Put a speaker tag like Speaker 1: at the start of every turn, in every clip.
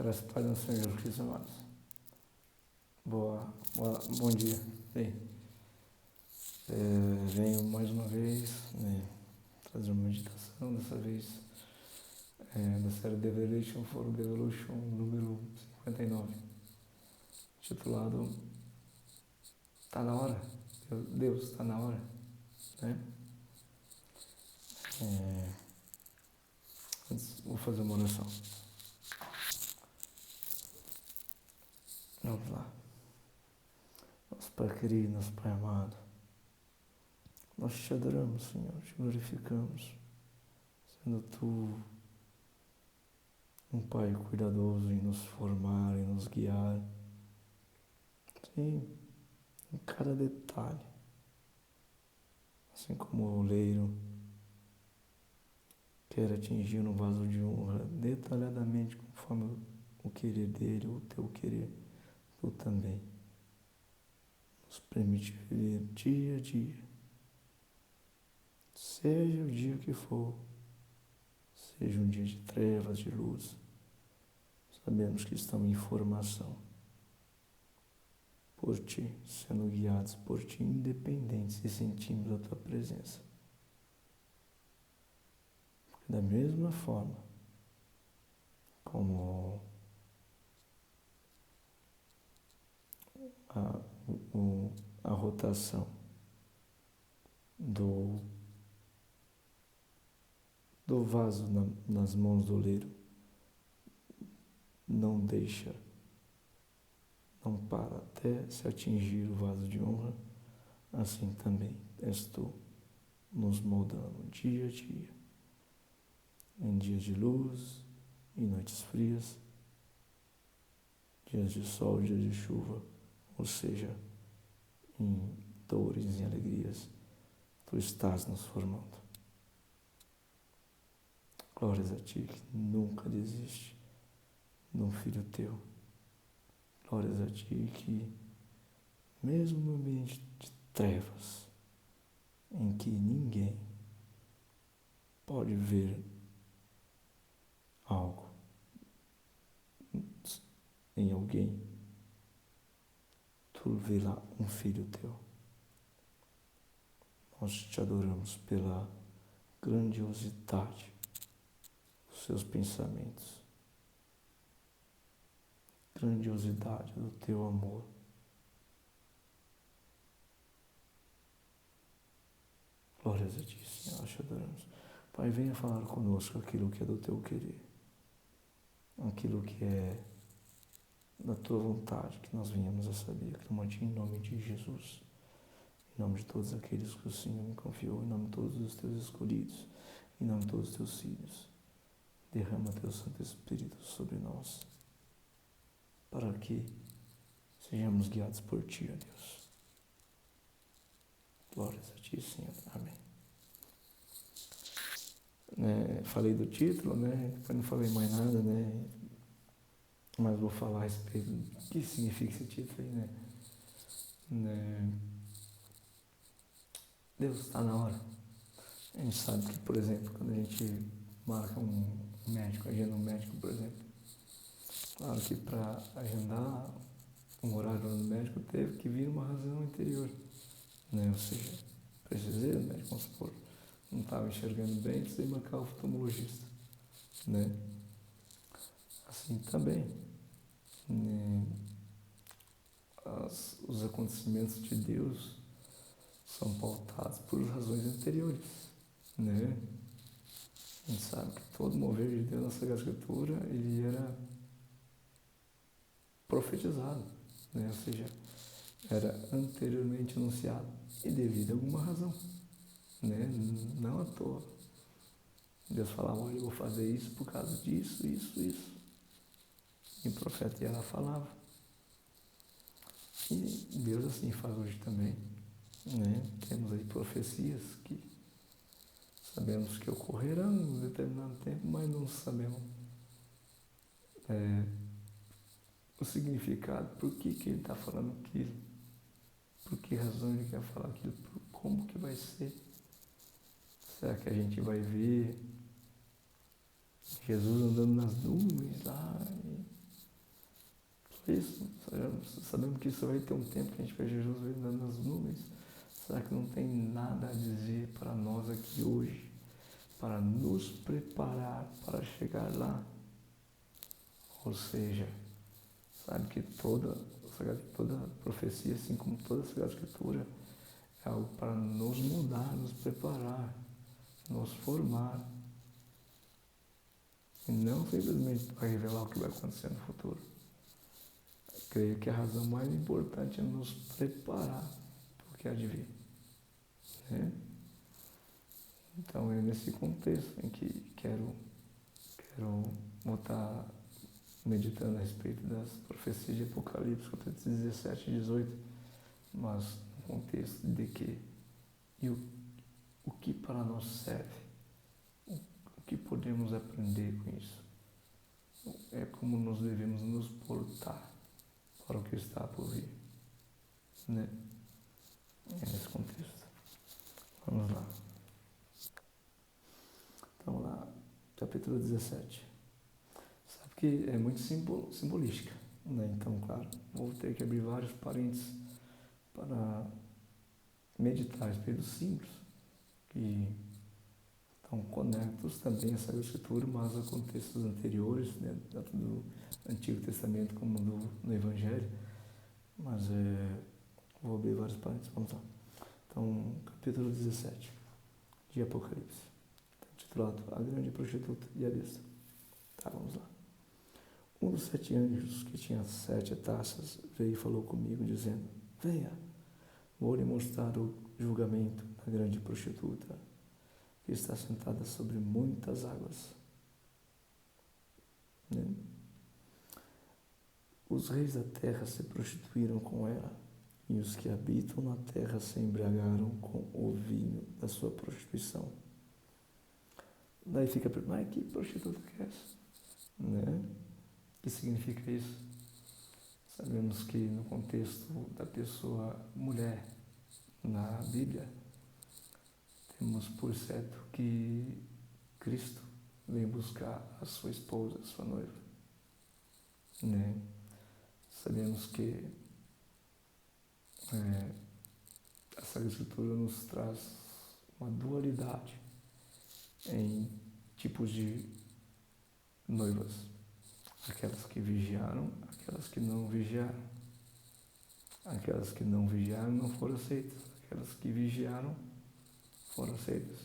Speaker 1: Graças a Deus, Senhor Jesus Cristo, amados. Bom dia. Bem, venho mais uma vez fazer uma meditação, dessa vez da série Devolution for Devolution número 59, titulado Tá na hora, Deus, tá na hora, né? Antes, vou fazer uma oração. Vamos lá. Nosso Pai querido, nosso Pai amado, nós te adoramos, Senhor, te glorificamos, sendo Tu um Pai cuidadoso em nos formar, em nos guiar, sim, em cada detalhe, assim como o oleiro quer atingir no vaso de honra detalhadamente conforme o querer dele, o teu querer, Tu também nos permite viver dia a dia, seja o dia que for, seja um dia de trevas, de luz, sabemos que estamos em formação por Ti, sendo guiados por Ti, independentes e sentimos a Tua presença. Porque da mesma forma como a rotação do vaso nas mãos do oleiro não para até se atingir o vaso de honra, assim também és Tu nos moldando dia a dia, em dias de luz e noites frias, dias de sol, dias de chuva, ou seja, em dores, em alegrias, Tu estás nos formando. Glórias a Ti que nunca desiste de um filho Teu. Glórias a Ti que, mesmo no ambiente de trevas, em que ninguém pode ver algo em alguém, Tu vê lá um filho Teu. Nós te adoramos pela grandiosidade dos Seus pensamentos, grandiosidade do Teu amor. Glórias a Ti, Senhor, nós te adoramos. Pai, venha falar conosco aquilo que é do Teu querer, aquilo que é da Tua vontade, que nós venhamos a saber, clamante em nome de Jesus, em nome de todos aqueles que o Senhor me confiou, em nome de todos os Teus escolhidos, em nome de todos os Teus filhos. Derrama Teu Santo Espírito sobre nós, para que sejamos guiados por Ti, ó Deus. Glórias a Ti, Senhor. Amém. Falei do título, depois não falei mais nada, mas vou falar a respeito do que significa esse título aí, Deus está na hora. A gente sabe que, por exemplo, quando a gente marca um médico, agenda um médico, por exemplo, claro que para agendar um horário no médico teve que vir uma razão anterior, ou seja, precisei do médico, vamos supor, não estava enxergando bem, precisei marcar o oftalmologista, Assim também, os acontecimentos de Deus são pautados por razões anteriores, A gente sabe que todo mover de Deus na Sagrada Escritura, ele era profetizado, ou seja, era anteriormente anunciado e devido a alguma razão, não à toa. Deus falava, olha, eu vou fazer isso por causa disso, isso. E o profeta ia lá falava. E Deus assim faz hoje também, Temos aí profecias que sabemos que ocorrerão em um determinado tempo, mas não sabemos o significado, por que ele está falando aquilo, por que razão ele quer falar aquilo, como que vai ser. Será que a gente vai ver Jesus andando nas nuvens lá, isso, sabemos que isso vai ter um tempo que a gente vê Jesus vindo nas nuvens. Será que não tem nada a dizer para nós aqui hoje, para nos preparar para chegar lá? Ou seja, sabe que toda profecia, assim como toda a Sagrada Escritura, é algo para nos mudar, nos preparar, nos formar. E não simplesmente para revelar o que vai acontecer no futuro. Creio que a razão mais importante é nos preparar para o que há de vir. Né? Então é nesse contexto em que quero voltar meditando a respeito das profecias de Apocalipse, capítulo 17 e 18, mas no contexto de que o que para nós serve, o que podemos aprender com isso, é como nós devemos nos portar para o que está por vir, né? É nesse contexto. Vamos lá. Então lá, capítulo 17. Sabe que é muito simbolística, né? Então, claro, vou ter que abrir vários parênteses para meditar a respeito dos símbolos que estão conectos também a Sagrada Escritura, mas a contextos anteriores, né? Tanto do Antigo Testamento como no Evangelho. Mas vou abrir vários parênteses, vamos lá. Então, capítulo 17 de Apocalipse, titulado A Grande Prostituta e a Besta. Tá, vamos lá. Um dos 7 anjos, que tinha 7 taças, veio e falou comigo, dizendo: Venha, vou lhe mostrar o julgamento da grande prostituta, que está sentada sobre muitas águas. Né? Os reis da terra se prostituíram com ela, e os que habitam na terra se embriagaram com o vinho da sua prostituição. Daí fica a pergunta: mas que prostituta que é essa? Né? O que significa isso? Sabemos que no contexto da pessoa mulher na Bíblia, temos por certo que Cristo vem buscar a sua esposa, a sua noiva. Né? Sabemos que a Sagrada Escritura nos traz uma dualidade em tipos de noivas. Aquelas que vigiaram, aquelas que não vigiaram. Aquelas que não vigiaram não foram aceitas. Aquelas que vigiaram foram aceitas.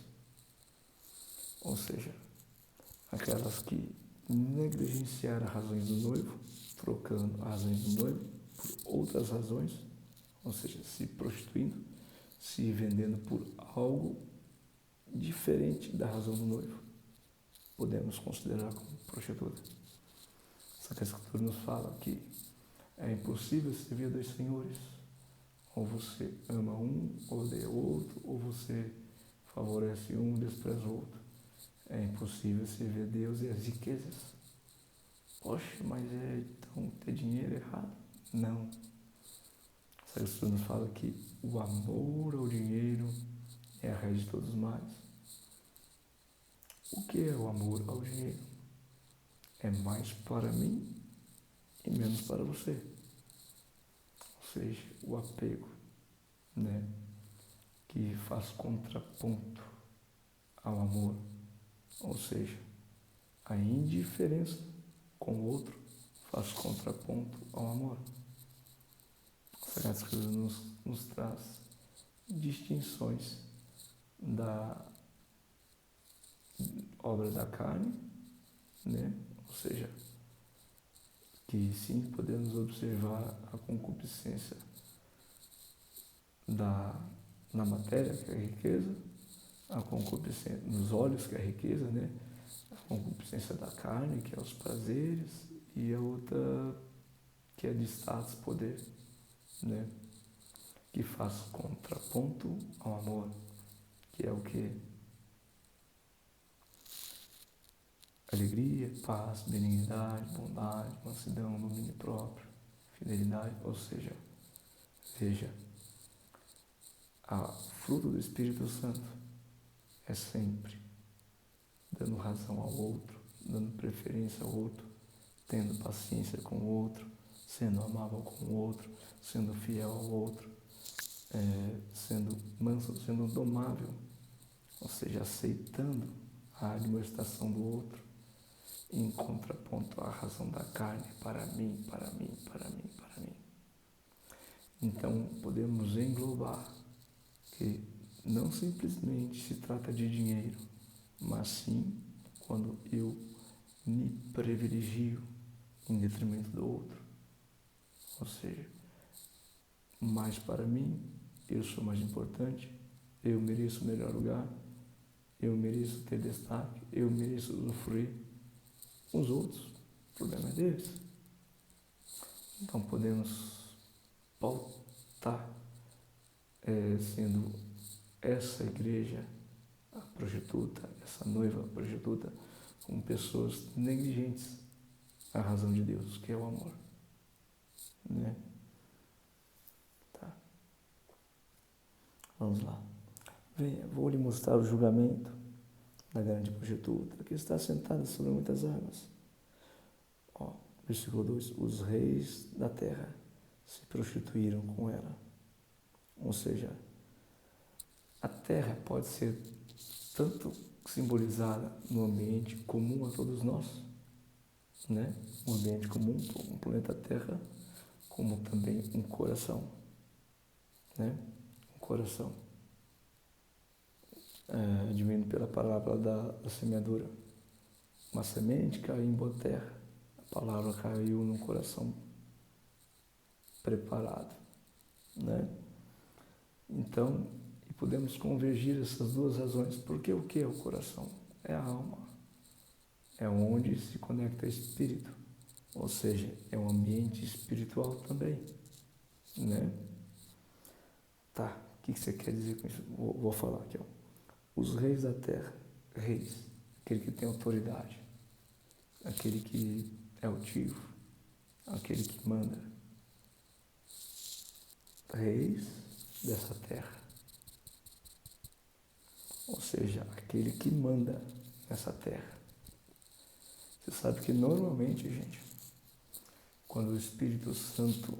Speaker 1: Ou seja, aquelas que negligenciaram as razões do noivo, trocando as razões do noivo por outras razões, ou seja, se prostituindo, se vendendo por algo diferente da razão do noivo, podemos considerar como prostituta. Só que a Escritura nos fala que é impossível servir a 2 senhores. Ou você ama um, odeia o outro, ou você favorece um e despreza o outro. É impossível servir a Deus e as riquezas. Poxa, mas então ter dinheiro é errado? Não. A Escritura nos fala que o amor ao dinheiro é a raiz de todos os males. O que é o amor ao dinheiro? É mais para mim e menos para você. Ou seja, o apego, né, que faz contraponto ao amor. Ou seja, a indiferença com o outro faz contraponto ao amor. A Sagrada Escritura nos traz distinções da obra da carne, né? Ou seja, que sim, podemos observar a concupiscência na matéria, que é a riqueza, a concupiscência nos olhos, que é a riqueza, né? A concupiscência da carne, que é os prazeres, e a outra, que é de status, poder, né? Que faz contraponto ao amor, que é o que? Alegria, paz, benignidade, bondade, mansidão, domínio próprio, fidelidade. Ou seja, veja, a fruto do Espírito Santo é sempre dando razão ao outro, dando preferência ao outro, tendo paciência com o outro, sendo amável com o outro, sendo fiel ao outro, sendo manso, sendo domável, ou seja, aceitando a admoestação do outro, em contraponto à razão da carne, para mim, para mim, para mim, para mim. Então, podemos englobar que não simplesmente se trata de dinheiro, mas sim quando eu me privilegio em detrimento do outro. Ou seja, mais para mim, eu sou mais importante, eu mereço o melhor lugar, eu mereço ter destaque, eu mereço usufruir. Os outros, o problema é deles. Então podemos pautar sendo essa igreja a prostituta, essa noiva prostituta, como pessoas negligentes à razão de Deus, que é o amor. Né? Tá. Vamos lá. Venha, vou lhe mostrar o julgamento da grande prostituta, que está sentada sobre muitas águas. Ó, versículo 2. Os reis da terra se prostituíram com ela. Ou seja, a terra pode ser tanto simbolizada no ambiente comum a todos nós, né? Um ambiente comum, um planeta Terra, como também um coração, né? Um coração. Advindo pela palavra da semeadura. Uma semente caiu em boa terra, a palavra caiu num coração preparado, né? Então, e podemos convergir essas duas razões, porque o que é o coração? É a alma, é onde se conecta espírito, ou seja, é um ambiente espiritual também, né? Tá, o que você quer dizer com isso? Vou falar aqui, ó. Os reis da terra, reis, aquele que tem autoridade, aquele que é altivo, aquele que manda, reis dessa terra, ou seja, aquele que manda nessa terra. Você sabe que normalmente, gente, quando o Espírito Santo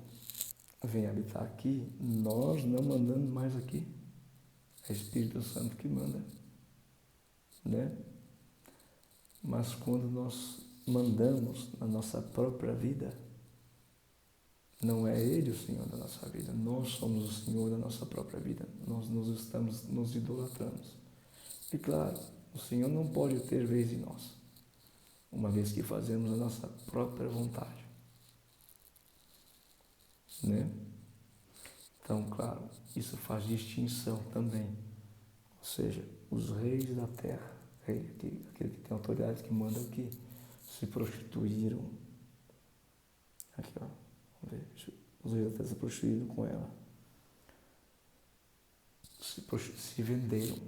Speaker 1: vem habitar aqui, nós não mandamos mais aqui, é o Espírito Santo que manda, né? Mas quando nós mandamos na nossa própria vida, não é Ele o Senhor da nossa vida, nós somos o Senhor da nossa própria vida, nós nos idolatramos. E claro, o Senhor não pode ter vez em nós, uma vez que fazemos a nossa própria vontade, né? Então, claro, isso faz distinção também, ou seja, os reis da terra, aquele que tem autoridade, que manda aqui, se prostituíram, aqui ó, vamos ver, os reis da terra se prostituíram com ela, se venderam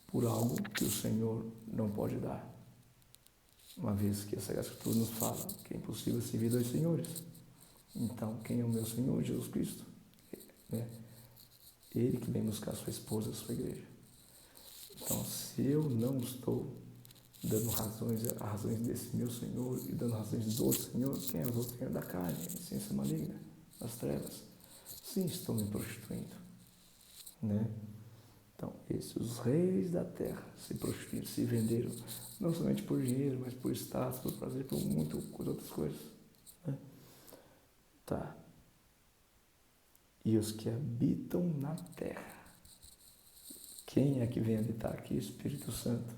Speaker 1: por algo que o Senhor não pode dar. Uma vez que a Sagrada Escritura nos fala que é impossível servir dois senhores. Então, quem é o meu Senhor? Jesus Cristo. Né? Ele que vem buscar a sua esposa, a sua igreja. Então, se eu não estou dando razões desse meu Senhor e dando razões do outro Senhor, quem é o outro Senhor? Da carne, a essência maligna, das trevas. Sim, estou me prostituindo. Né? Então, os reis da terra se prostituíram, se venderam, não somente por dinheiro, mas por status, por prazer, por muitas outras coisas. Né? Tá. E os que habitam na terra. Quem é que vem habitar aqui? O Espírito Santo.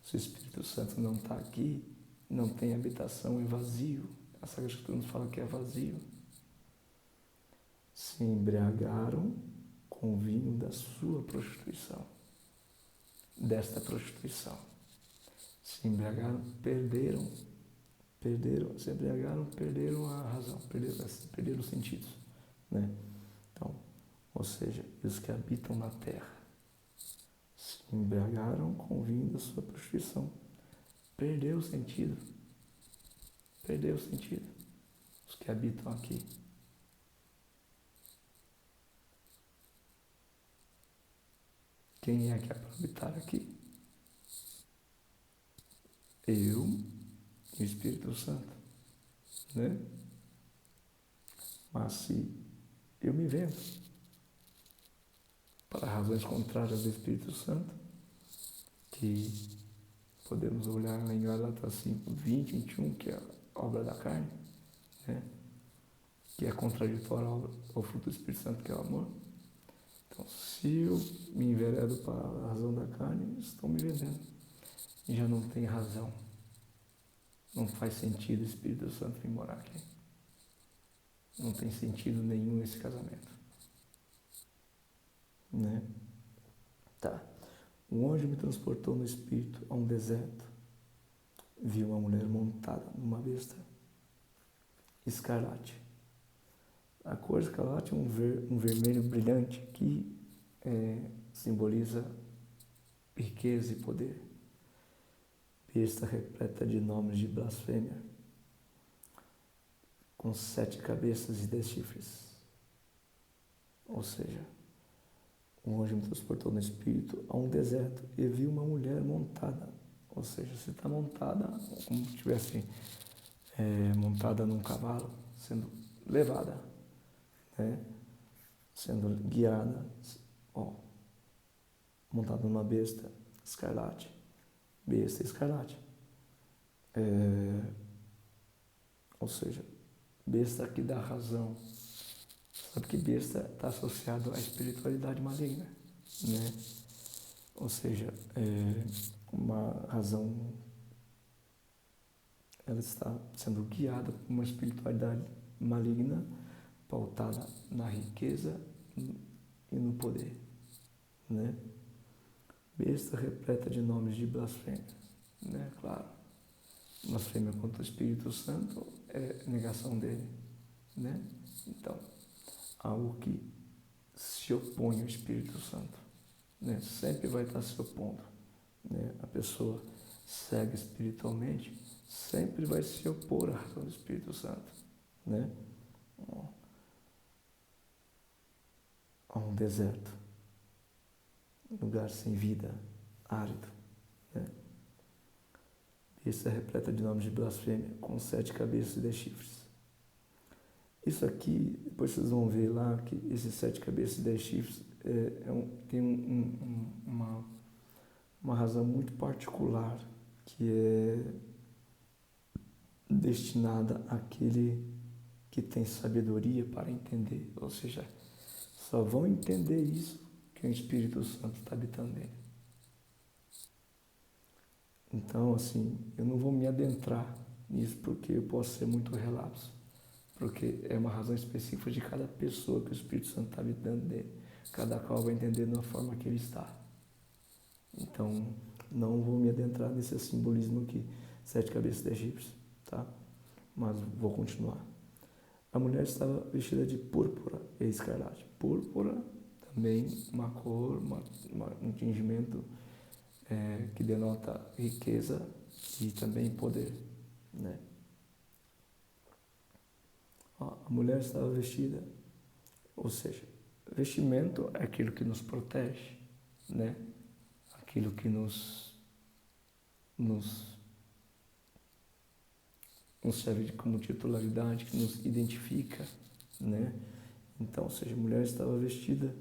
Speaker 1: Se o Espírito Santo não está aqui, não tem habitação, é vazio. A Sagrada Escritura nos fala que é vazio. Se embriagaram com o vinho da sua prostituição, desta prostituição. Se embriagaram, se embriagaram, perderam a razão, perderam os sentidos, né? Então, ou seja, os que habitam na terra se embriagaram com o vinho da sua prostituição, perdeu o sentido, os que habitam aqui. Quem é que é para habitar aqui? Eu e o Espírito Santo, né? Mas se eu me vendo para razões contrárias do Espírito Santo, que podemos olhar lá em Gálatas 5, 20, 21, que é a obra da carne, né? Que é contraditória ao fruto do Espírito Santo, que é o amor. Então, se eu me enveredo para a razão da carne, estou me vendendo. E já não tem razão. Não faz sentido o Espírito Santo vir morar aqui. Não tem sentido nenhum esse casamento. Né? Tá. Um anjo me transportou no Espírito a um deserto. Vi uma mulher montada numa besta escarlate. A cor escarlate é um vermelho brilhante que simboliza riqueza e poder. Besta repleta de nomes de blasfêmia, com 7 cabeças e 10 chifres. Ou seja, um anjo me transportou no Espírito a um deserto e vi uma mulher montada. Ou seja, você está montada, como se estivesse montada num cavalo, sendo levada, né? Sendo guiada, montada numa besta escarlate. Besta escarlate. Ou seja, besta que dá razão. Sabe que besta está associado à espiritualidade maligna, né? Ou seja, uma razão, ela está sendo guiada por uma espiritualidade maligna, pautada na riqueza e no poder, né? Besta repleta de nomes de blasfêmia, né? Claro, blasfêmia contra o Espírito Santo é negação dele, né? Então, algo que se opõe ao Espírito Santo, né? Sempre vai estar se opondo, né? A pessoa cega espiritualmente sempre vai se opor à razão do Espírito Santo, né? A um deserto, lugar sem vida, árido, né? Besta repleta de nomes de blasfêmia, com 7 cabeças e 10 chifres. Isso aqui, depois vocês vão ver lá que esses 7 cabeças e 10 chifres tem uma razão muito particular, que é destinada àquele que tem sabedoria para entender. Ou seja, só vão entender isso que o Espírito Santo está habitando nele. Então, assim, eu não vou me adentrar nisso porque eu posso ser muito relapso. Porque é uma razão específica de cada pessoa que o Espírito Santo está habitando nele. Cada qual vai entender da forma que ele está. Então, não vou me adentrar nesse simbolismo aqui, 7 cabeças de egípcios, tá? Mas vou continuar. A mulher estava vestida de púrpura e escarlate. Púrpura, também uma cor, um tingimento que denota riqueza e também poder, né? A mulher estava vestida, ou seja, vestimento é aquilo que nos protege, né? Aquilo que nos serve como titularidade, que nos identifica, né? Então, ou seja, a mulher estava vestida,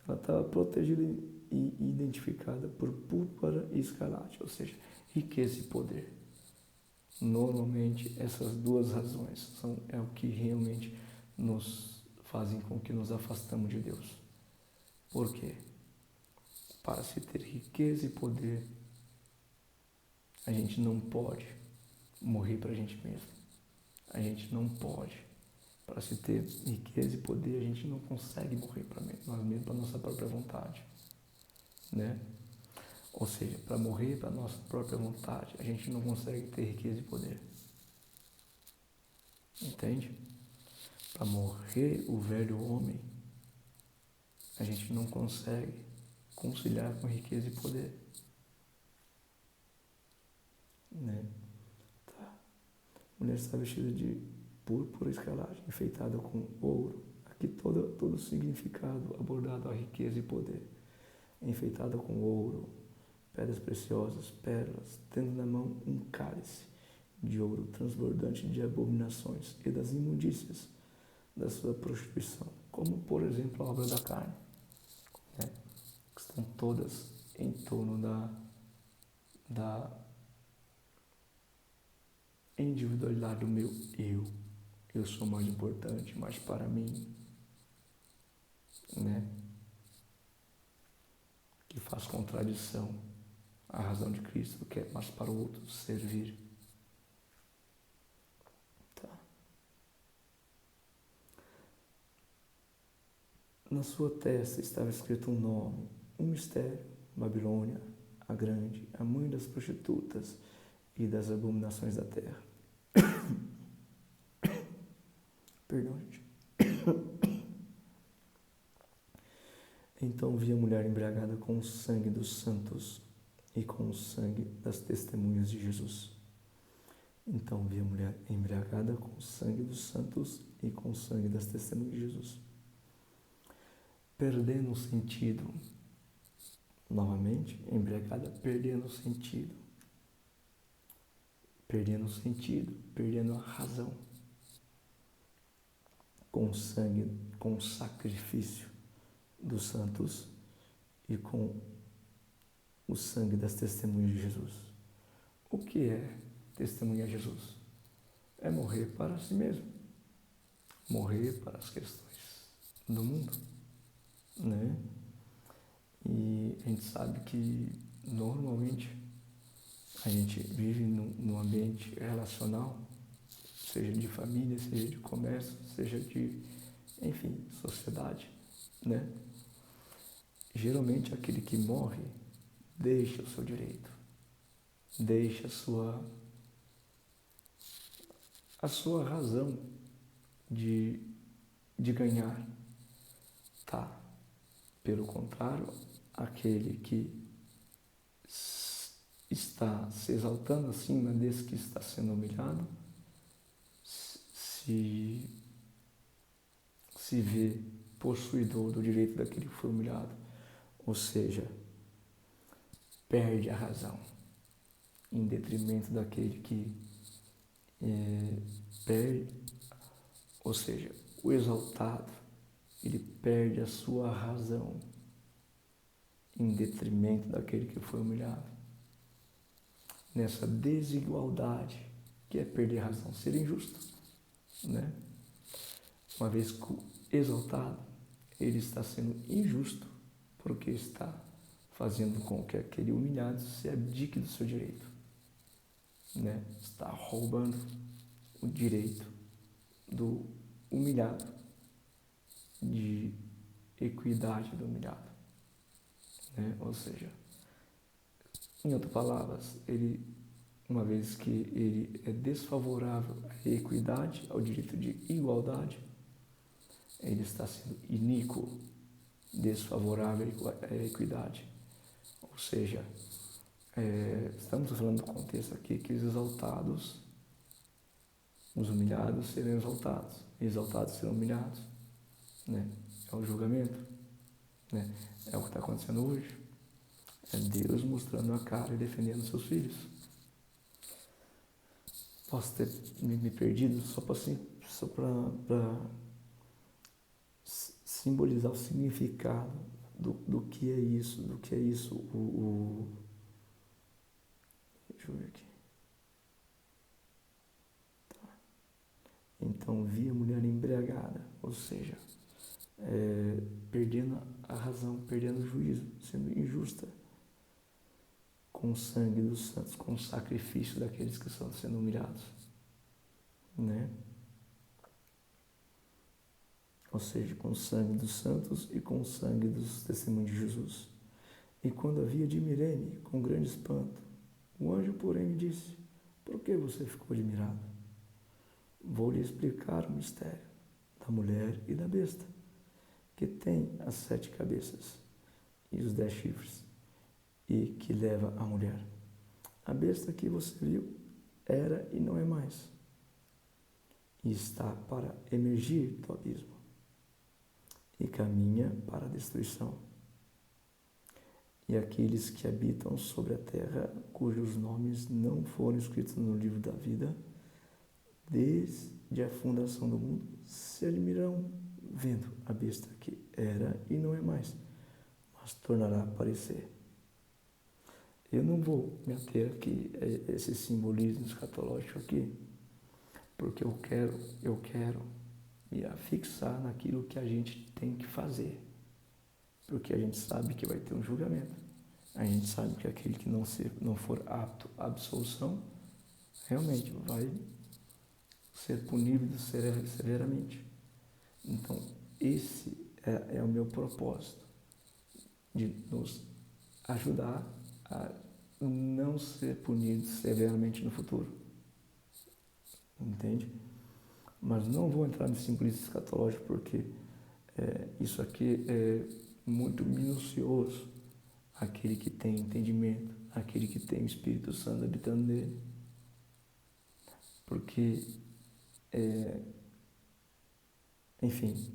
Speaker 1: ela estava protegida e identificada por púrpura e escarlate, ou seja, riqueza e poder. Normalmente, essas duas razões é o que realmente nos fazem com que nos afastamos de Deus. Por quê? Para se ter riqueza e poder, a gente não pode morrer para a gente mesmo. A gente não pode. Para se ter riqueza e poder, a gente não consegue morrer para nós mesmos, para nossa própria vontade, né? Ou seja, para morrer para nossa própria vontade, a gente não consegue ter riqueza e poder. Entende? Para morrer o velho homem, a gente não consegue conciliar com riqueza e poder, né? Tá. A mulher está vestida de púrpura escarlate, enfeitada com ouro. Aqui todo o significado abordado a riqueza e poder. Enfeitada com ouro, pedras preciosas, pérolas, tendo na mão um cálice de ouro transbordante de abominações e das imundícias da sua prostituição, como por exemplo a obra da carne, né? Que estão todas em torno da individualidade do meu eu. Eu sou mais importante, mas para mim, né? Que faz contradição à razão de Cristo, que é mais para o outro servir. Tá. Na sua testa estava escrito um nome, um mistério: Babilônia, a grande, a mãe das prostitutas e das abominações da terra. Perdão, gente. Então vi a mulher embriagada com o sangue dos santos e com o sangue das testemunhas de Jesus. Então vi a mulher embriagada com o sangue dos santos e com o sangue das testemunhas de Jesus. Perdendo o sentido, novamente, embriagada, perdendo o sentido, perdendo a razão, com o sangue, com o sacrifício dos santos e com o sangue das testemunhas de Jesus. O que é testemunhar Jesus? É morrer para si mesmo, morrer para as questões do mundo, né? E a gente sabe que normalmente a gente vive num ambiente relacional, seja de família, seja de comércio, seja de, enfim, sociedade, né? Geralmente aquele que morre deixa o seu direito, deixa a sua razão de ganhar, tá? Pelo contrário, aquele que está se exaltando acima desse que está sendo humilhado, se vê possuidor do direito daquele que foi humilhado, ou seja, perde a razão em detrimento daquele que perde, ou seja, o exaltado, ele perde a sua razão em detrimento daquele que foi humilhado. Nessa desigualdade, que é perder a razão, ser injusto, né? Uma vez que o exaltado, ele está sendo injusto porque está fazendo com que aquele humilhado se abdique do seu direito, né? Está roubando o direito do humilhado, de equidade do humilhado, né? Ou seja, em outras palavras, ele, uma vez que ele é desfavorável à equidade, ao direito de igualdade, ele está sendo iníquo, desfavorável à equidade. Ou seja, estamos falando do contexto aqui que os exaltados, os humilhados serão exaltados serão humilhados, né? É o julgamento, né? É o que está acontecendo hoje. É Deus mostrando a cara e defendendo seus filhos. Posso ter me perdido só para simbolizar o significado do que é isso, deixa eu ver aqui. Tá. Então vi a mulher embriagada, ou seja, perdendo a razão, perdendo o juízo, sendo injusta, com o sangue dos santos, com o sacrifício daqueles que estão sendo humilhados, né? Ou seja, com o sangue dos santos e com o sangue dos testemunhos de Jesus. E quando havia admirei-me com grande espanto, o anjo, porém, me disse: por que você ficou admirado? Vou lhe explicar o mistério da mulher e da besta, que tem as 7 cabeças e os 10 chifres, e que leva a mulher. A besta que você viu era e não é mais, e está para emergir do abismo, e caminha para a destruição. E aqueles que habitam sobre a terra, cujos nomes não foram escritos no livro da vida, desde de a fundação do mundo, se admirarão vendo a besta que era e não é mais, mas tornará a aparecer. Eu não vou me ater aqui a esse simbolismo escatológico aqui, porque eu quero me afixar naquilo que a gente tem que fazer, porque a gente sabe que vai ter um julgamento. A gente sabe que aquele que não for apto à absolução, realmente vai ser punido severamente. Então, esse é o meu propósito, de nos ajudar a não ser punido severamente no futuro. Entende? Mas não vou entrar nesse simbolismo escatológico, porque isso aqui é muito minucioso. Aquele que tem entendimento, aquele que tem o Espírito Santo habitando nele. Porque, enfim,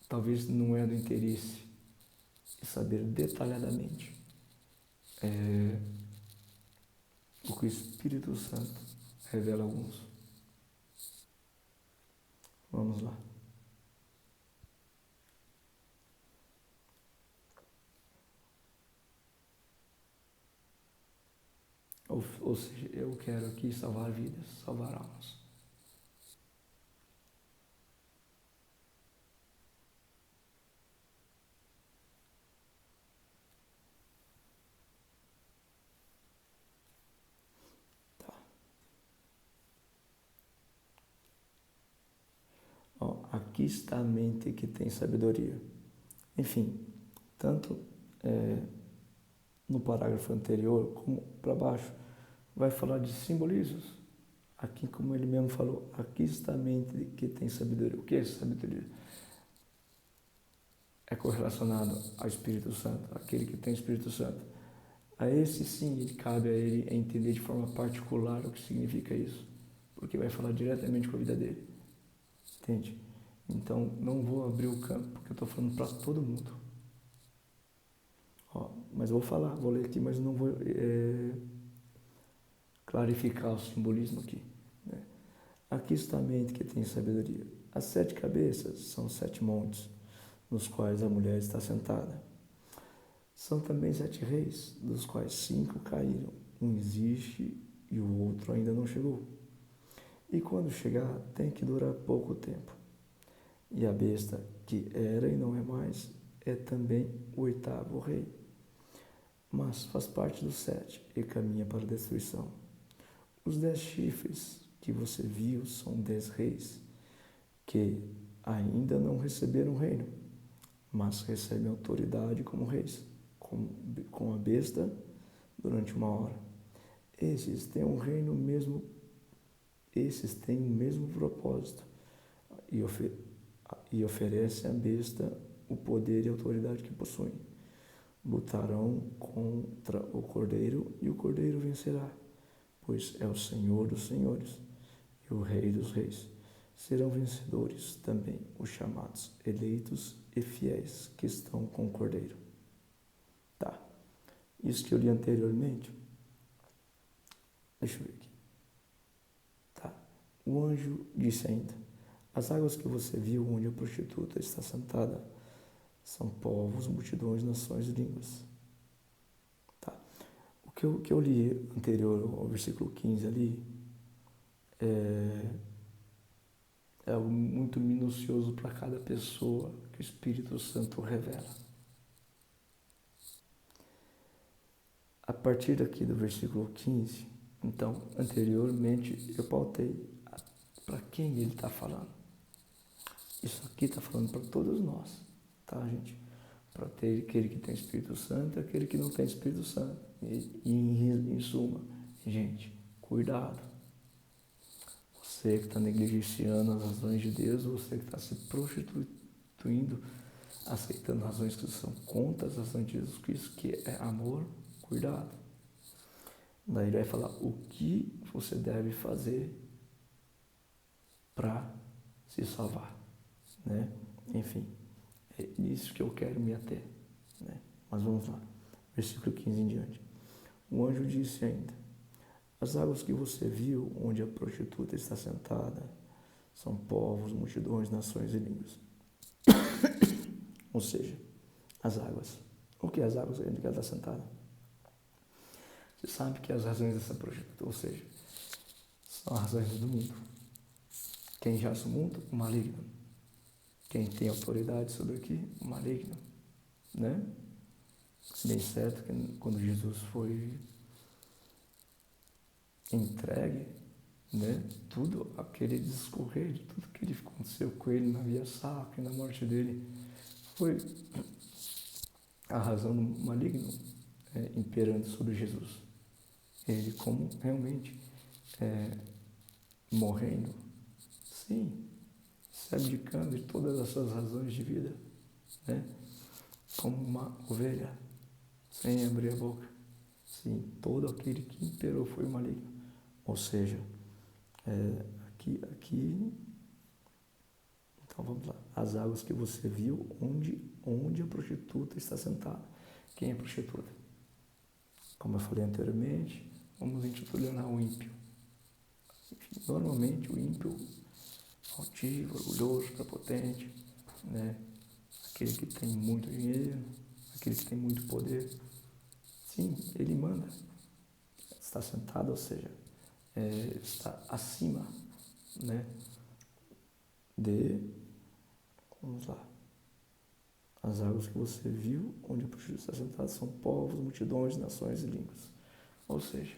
Speaker 1: talvez não é do interesse saber detalhadamente o que o Espírito Santo revela a alguns. Vamos lá. Ou seja, eu quero aqui salvar vidas, salvar almas. Tá. Ó, aqui está a mente que tem sabedoria. Enfim, tanto no parágrafo anterior como para baixo, vai falar de simbolismos. Aqui, como ele mesmo falou, aqui está a mente que tem sabedoria. O que é sabedoria? É correlacionado ao Espírito Santo, aquele que tem Espírito Santo. A esse sim, cabe a ele entender de forma particular o que significa isso, porque vai falar diretamente com a vida dele. Entende? Então, não vou abrir o campo, porque eu estou falando para todo mundo. Ó, mas eu vou falar, vou ler aqui, mas não vou clarificar o simbolismo aqui. Né? Aqui está a mente que tem sabedoria. As 7 cabeças são 7 montes, nos quais a mulher está sentada. São também 7 reis, dos quais 5 caíram. Um existe e o outro ainda não chegou. E quando chegar, tem que durar pouco tempo. E a besta, que era e não é mais, é também o 8º rei. Mas faz parte dos 7 e caminha para a destruição. Os 10 chifres que você viu são 10 reis, que ainda não receberam reino, mas recebem autoridade como reis, com a besta durante 1 hora. Esses têm o mesmo propósito e oferecem à besta o poder e a autoridade que possuem. Lutarão contra o Cordeiro e o Cordeiro vencerá, pois é o Senhor dos senhores e o Rei dos reis. Serão vencedores também os chamados eleitos e fiéis que estão com o Cordeiro. Tá. Isso que eu li anteriormente. Deixa eu ver aqui. Tá. O anjo disse ainda: as águas que você viu onde a prostituta está sentada são povos, multidões, nações e línguas. Tá. O que eu li anterior ao versículo 15 ali é algo muito minucioso para cada pessoa que o Espírito Santo revela. A partir daqui do versículo 15, então, anteriormente eu pautei para quem ele está falando. Isso aqui está falando para todos nós, tá, gente? Para aquele que tem Espírito Santo e aquele que não tem Espírito Santo. E em suma, gente, cuidado. Você que está negligenciando as razões de Deus, você que está se prostituindo, aceitando razões que são contra as razões de Jesus Cristo, que é amor, cuidado. Daí ele vai falar o que você deve fazer para se salvar, né? Enfim, é nisso que eu quero me ater, né? Mas vamos lá, versículo 15 em diante. O anjo disse ainda: As águas que você viu, onde a prostituta está sentada, são povos, multidões, nações e línguas. Ou seja, as águas. O que é as águas onde ela está sentada? Você sabe que as razões dessa prostituta, ou seja, são as razões do mundo. Quem jaz o mundo? O maligno. Quem tem autoridade sobre aqui? O maligno. Né? Bem certo que quando Jesus foi entregue, né, tudo aquele discorrer de tudo que aconteceu com ele na via sacra e na morte dele foi a razão do maligno imperando sobre Jesus. Ele como realmente morrendo, sim, se abdicando de todas as suas razões de vida, né, como uma ovelha, sem abrir a boca. Sim, todo aquele que imperou foi o maligno. Ou seja, aqui, então vamos lá. As águas que você viu, onde a prostituta está sentada. Quem é a prostituta? Como eu falei anteriormente, vamos intitular o ímpio. Enfim, normalmente o ímpio, altivo, orgulhoso, prepotente, né? Aquele que tem muito dinheiro, aquele que tem muito poder. Sim, ele manda. Está sentado, ou seja, está acima, né? Vamos lá. As águas que você viu, onde a prostituta está sentada, são povos, multidões, nações e línguas. Ou seja,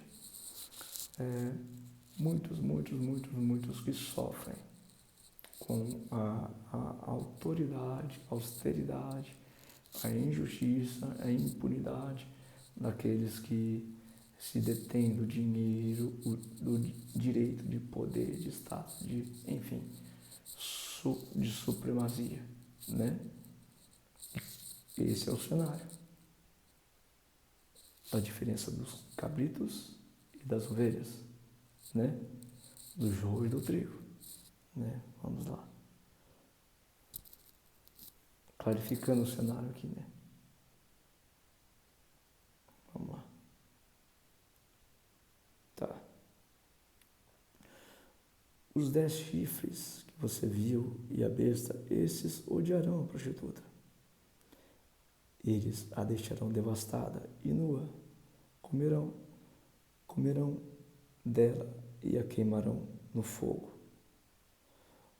Speaker 1: muitos que sofrem com a autoridade, a austeridade, a injustiça, a impunidade daqueles que se detêm do dinheiro, do direito de poder, de status, enfim, de supremacia, né? Esse é o cenário. A diferença dos cabritos e das ovelhas, né? Do joio e do trigo, né? Vamos lá. Clarificando o cenário aqui, né? Vamos lá. Tá. Os 10 chifres que você viu e a besta, esses odiarão a prostituta. Eles a deixarão devastada e nua. Comerão dela e a queimarão no fogo.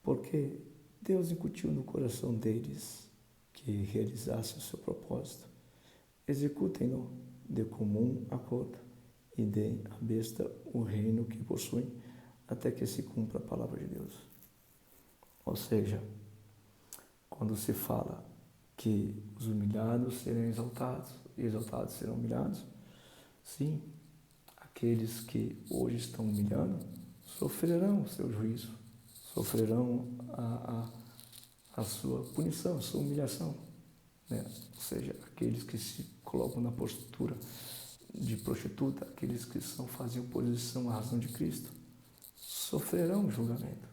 Speaker 1: Porque Deus incutiu no coração deles que realizasse o seu propósito. Executem-no de comum acordo e deem à besta o reino que possuem até que se cumpra a palavra de Deus. Ou seja, quando se fala que os humilhados serão exaltados e exaltados serão humilhados, sim, aqueles que hoje estão humilhando sofrerão o seu juízo, sofrerão a sua punição, a sua humilhação, né? Ou seja, aqueles que se colocam na postura de prostituta, aqueles que fazem oposição à razão de Cristo, sofrerão o julgamento,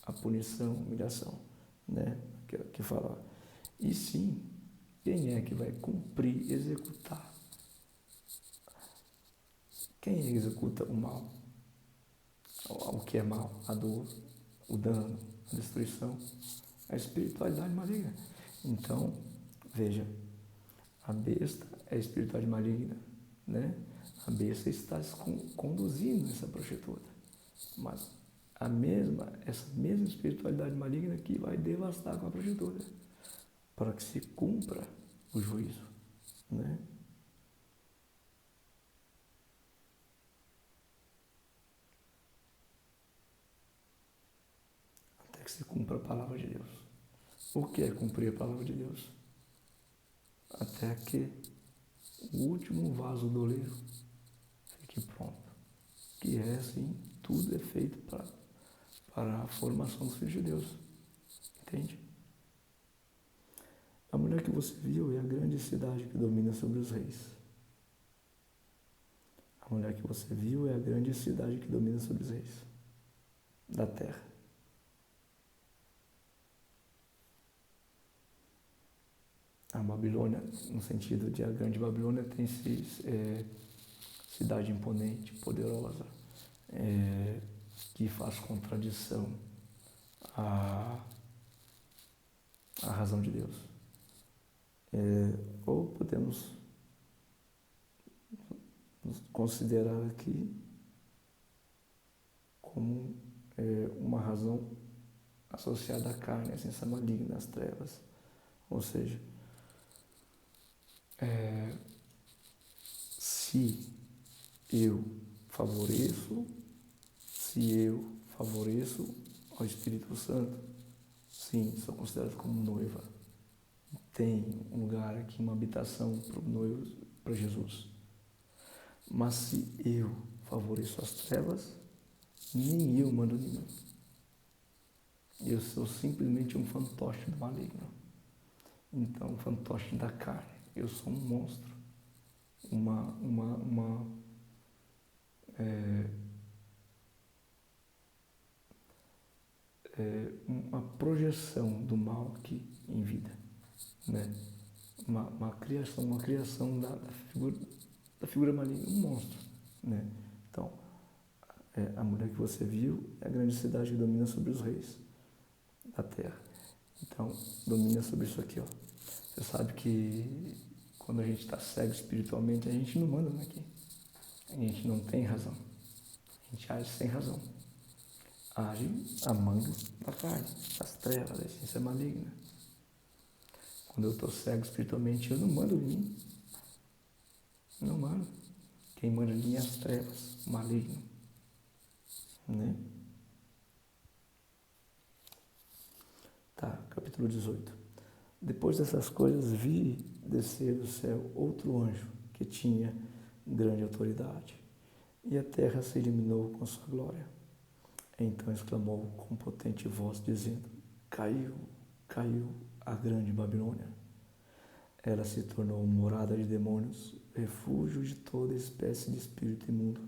Speaker 1: a punição, a humilhação, né? Que fala. E sim, quem é que vai cumprir, executar? Quem executa o mal? O que é mal? A dor, o dano, a destruição, a espiritualidade maligna. Então, veja, a besta é a espiritualidade maligna, né? A besta está conduzindo essa prostituta. Mas essa mesma espiritualidade maligna que vai devastar com a prostituta, para que se cumpra o juízo, né? Até que se cumpra a palavra de Deus. O que é cumprir a palavra de Deus? Até que o último vaso do oleiro fique pronto. Que é assim, tudo é feito para a formação dos filhos de Deus. Entende? A mulher que você viu é a grande cidade que domina sobre os reis. A mulher que você viu é a grande cidade que domina sobre os reis da terra. A Babilônia, no sentido de a grande Babilônia, tem cidade imponente, poderosa, que faz contradição à razão de Deus. Ou podemos nos considerar aqui como uma razão associada à carne, à essência maligna, às trevas. Ou seja, se eu favoreço ao Espírito Santo, sim, sou considerado como noiva. Tem um lugar aqui, uma habitação para o noivo, para Jesus. Mas se eu favoreço as trevas, nem eu mando em mim. Eu sou simplesmente um fantoche do maligno. Então, um fantoche da carne. Eu sou um monstro. Uma projeção do mal aqui em vida, né? Uma criação da figura maligna, um monstro, né? Então, a mulher que você viu é a grande cidade que domina sobre os reis da terra. Então, domina sobre isso aqui, ó. Você sabe que quando a gente está cego espiritualmente, a gente não manda aqui. A gente não tem razão. A gente age sem razão. Age a manga da carne, das trevas, da essência maligna. Quando eu estou cego espiritualmente, eu não mando em mim. Não mando. Quem manda em mim é as trevas, o maligno. Né? Tá, capítulo 18. Depois dessas coisas, vi descer do céu outro anjo que tinha grande autoridade, e a terra se iluminou com sua glória. Então exclamou com potente voz, dizendo: Caiu, caiu a grande Babilônia. Ela se tornou morada de demônios, refúgio de toda espécie de espírito imundo,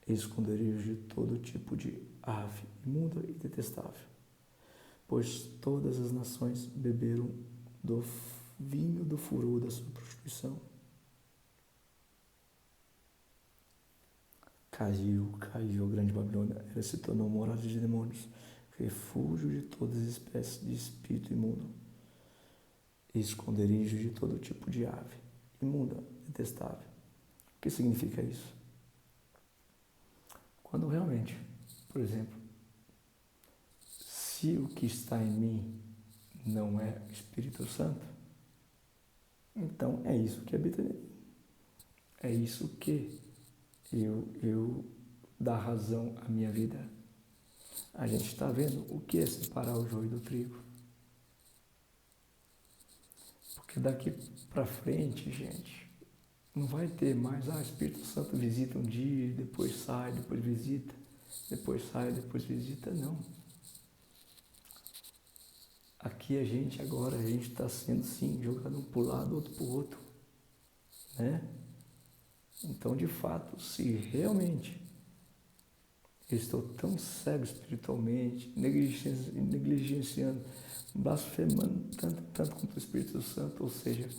Speaker 1: e esconderijo de todo tipo de ave imunda e detestável. Pois todas as nações beberam do vinho do furor da sua prostituição. Caiu a grande Babilônia. Ela se tornou morada de demônios, refúgio de todas as espécies de espírito imundo, e esconderijo de todo tipo de ave imunda, detestável. O que significa isso? Quando realmente, por exemplo, se o que está em mim não é o Espírito Santo, então é isso que habita em mim. É isso que eu dá razão à minha vida. A gente está vendo o que é separar o joio do trigo. Porque daqui para frente, gente, não vai ter mais, Espírito Santo visita um dia, depois sai, depois visita, depois sai, depois visita, não. Aqui a gente está sendo sim, jogado um para o lado, outro para o outro, né? Então, de fato, se realmente eu estou tão cego espiritualmente, negligenciando, blasfemando tanto contra o Espírito Santo, ou seja,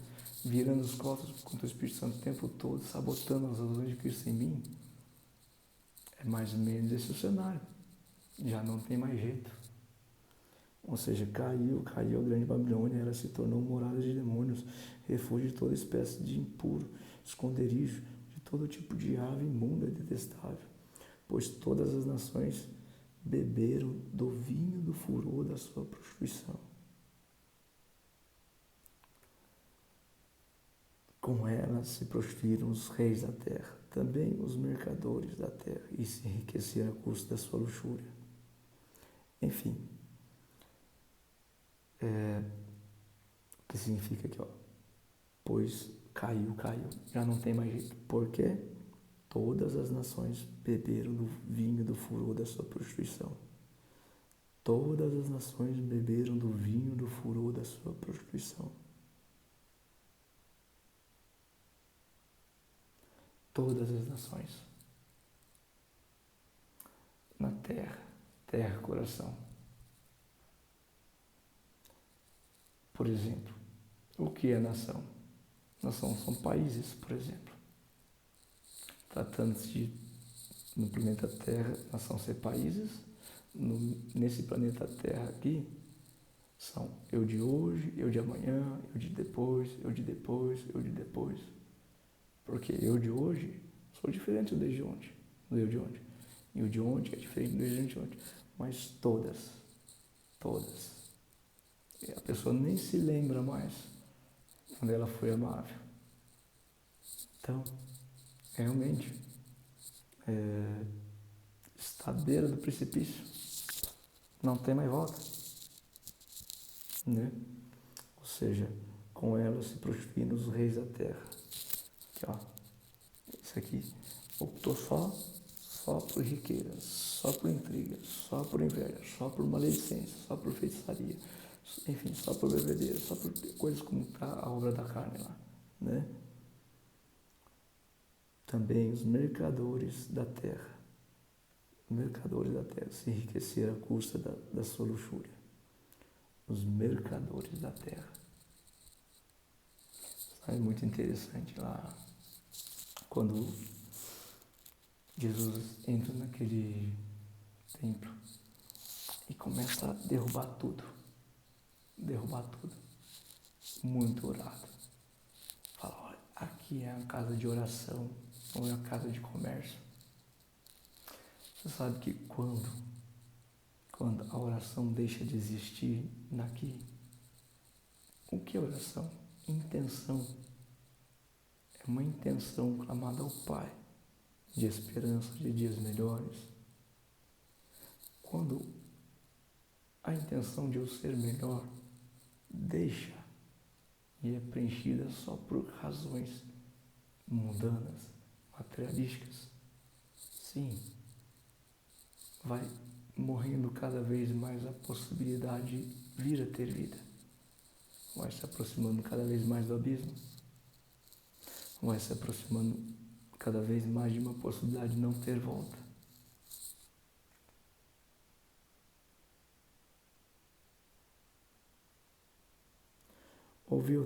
Speaker 1: virando os costas contra o Espírito Santo o tempo todo, sabotando as razões de Cristo em mim, é mais ou menos esse o cenário. Já não tem mais jeito. Ou seja, caiu a grande Babilônia, ela se tornou morada de demônios, refúgio de toda espécie de impuro, esconderijo de todo tipo de ave imunda e detestável, pois todas as nações beberam do vinho do furor da sua prostituição. Com ela se prostituíram os reis da terra, também os mercadores da terra, e se enriqueceram a custo da sua luxúria. Enfim, o que significa aqui, ó? Pois caiu, já não tem mais jeito. Por quê? Todas as nações beberam do vinho do furor da sua prostituição. Todas as nações beberam do vinho do furor da sua prostituição. Todas as nações. Na terra, coração. Por exemplo, o que é nação? Nação são países, por exemplo. Tratando-se de No planeta Terra, nós vamos ser países. Nesse planeta Terra aqui, são eu de hoje, eu de amanhã, eu de depois, eu de depois, eu de depois. Porque eu de hoje sou diferente do de ontem, do eu de ontem. E o de ontem é diferente do eu de ontem. Mas todas. E a pessoa nem se lembra mais quando ela foi amável. Então, realmente, está à beira do precipício. Não tem mais volta. Né? Ou seja, com ela se prostituindo os reis da terra. Aqui, ó. Isso aqui optou só por riqueza, só por intriga, só por inveja, só por maledicência, só por feitiçaria, enfim, só por bebedeira, só por coisas como a obra da carne lá, né? Também os mercadores da terra se enriqueceram à custa da sua luxúria. Os mercadores da terra. É muito interessante lá, quando Jesus entra naquele templo e começa a derrubar tudo, muito orado. Fala, olha, aqui é a casa de oração, não é a casa de comércio. Você sabe que quando a oração deixa de existir aqui, o que é oração? Intenção. É uma intenção clamada ao Pai, de esperança de dias melhores. Quando a intenção de eu ser melhor deixa e é preenchida só por razões mundanas, materialísticas, sim, vai morrendo cada vez mais a possibilidade de vir a ter vida. Vai se aproximando cada vez mais do abismo. Vai se aproximando cada vez mais de uma possibilidade de não ter volta. Ouvi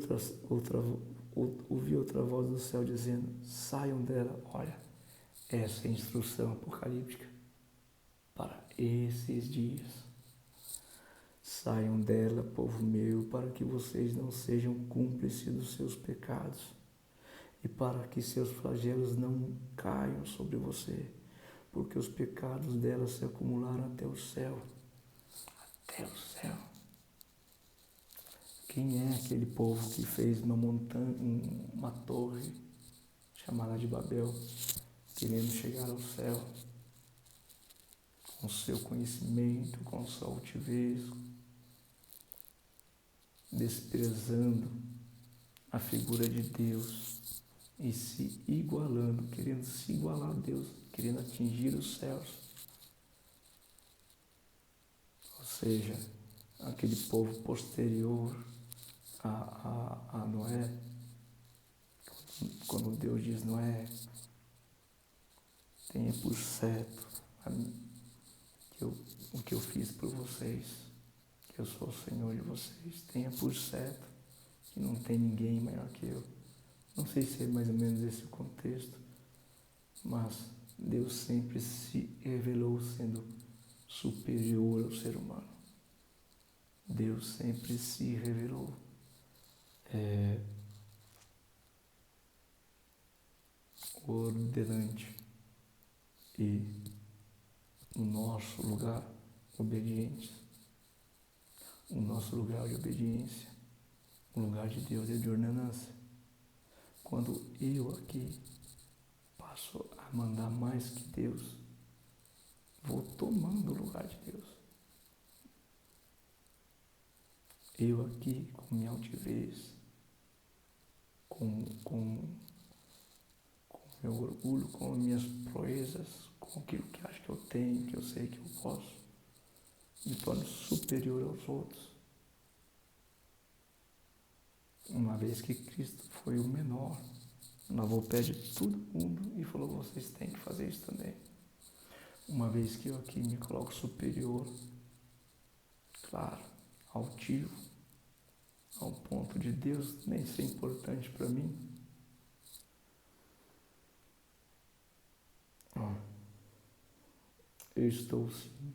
Speaker 1: outra voz do céu dizendo, saiam dela. Olha, essa é a instrução apocalíptica para esses dias. Saiam dela, povo meu, para que vocês não sejam cúmplices dos seus pecados e para que seus flagelos não caiam sobre você, porque os pecados dela se acumularam até o céu. Até o céu. Quem é aquele povo que fez uma montanha, uma torre chamada de Babel, querendo chegar ao céu, com seu conhecimento, com sua altivez, desprezando a figura de Deus e se igualando, querendo se igualar a Deus, querendo atingir os céus. Ou seja, aquele povo posterior a Noé, quando Deus diz, Noé, tenha por certo o que eu fiz por vocês, que eu sou o Senhor de vocês, tenha por certo que não tem ninguém maior que eu. Não sei se é mais ou menos esse o contexto, mas Deus sempre se revelou sendo superior ao ser humano. Deus sempre se revelou ordenante e no nosso lugar obedientes. O nosso lugar de obediência, o lugar de Deus é de ordenança. Quando eu aqui passo a mandar mais que Deus, vou tomando o lugar de Deus. Eu aqui, com minha altivez, com meu orgulho, com minhas proezas, com aquilo que acho que eu tenho, que eu sei que eu posso, me torno superior aos outros. Uma vez que Cristo foi o menor, lavou o pé de todo mundo e falou, vocês têm que fazer isso também. Uma vez que eu aqui me coloco superior, claro, altivo, ao ponto de Deus nem ser importante para mim. eu estou sim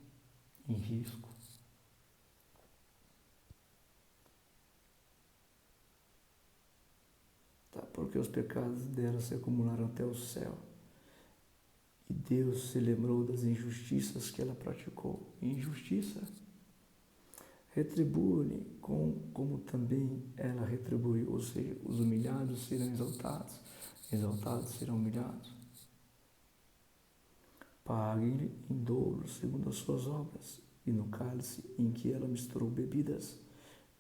Speaker 1: em risco. Tá? Porque os pecados dela se acumularam até o céu. E Deus se lembrou das injustiças que ela praticou. Injustiça retribui-lhe como também ela retribuiu. Ou seja, os humilhados serão exaltados, exaltados serão humilhados. Pague-lhe em dobro segundo as suas obras. E no cálice em que ela misturou bebidas,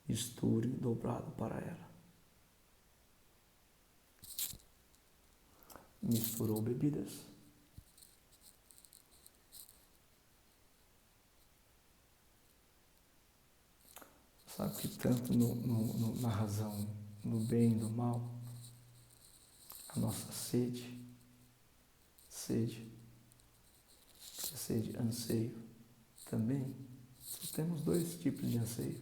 Speaker 1: misture dobrado para ela. Misturou bebidas. Sabe que tanto na razão, no bem e no mal, a nossa sede, anseio, também, só temos dois tipos de anseio,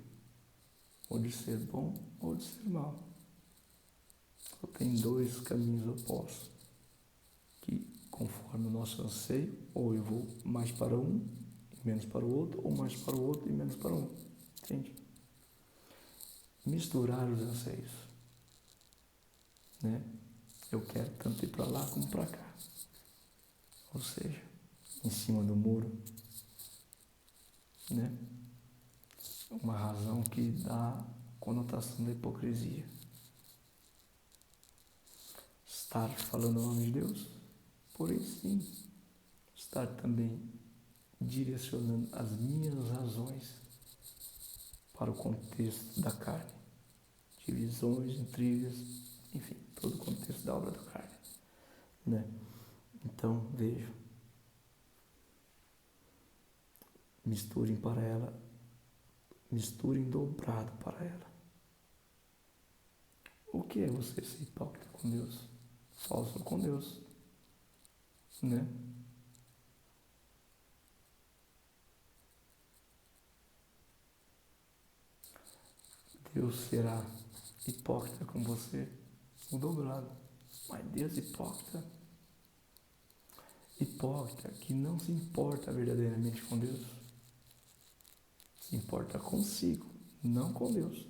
Speaker 1: ou de ser bom ou de ser mal. Só tem dois caminhos opostos, que conforme o nosso anseio, ou eu vou mais para um e menos para o outro, ou mais para o outro e menos para um, entende? Misturar os anseios, né? Eu quero tanto ir para lá como para cá, ou seja, em cima do muro, né? Uma razão que dá conotação da hipocrisia. Estar falando o nome de Deus, porém sim, estar também direcionando as minhas razões para o contexto da carne. Divisões, intrigas, enfim, todo o contexto da obra da carne, né? Então, veja, misturem para ela, misturem dobrado para ela. O que é você ser hipócrita com Deus? Falso com Deus, né? Deus será hipócrita com você, o dobrado. Mas Deus hipócrita que não se importa verdadeiramente com Deus, se importa consigo, não com Deus.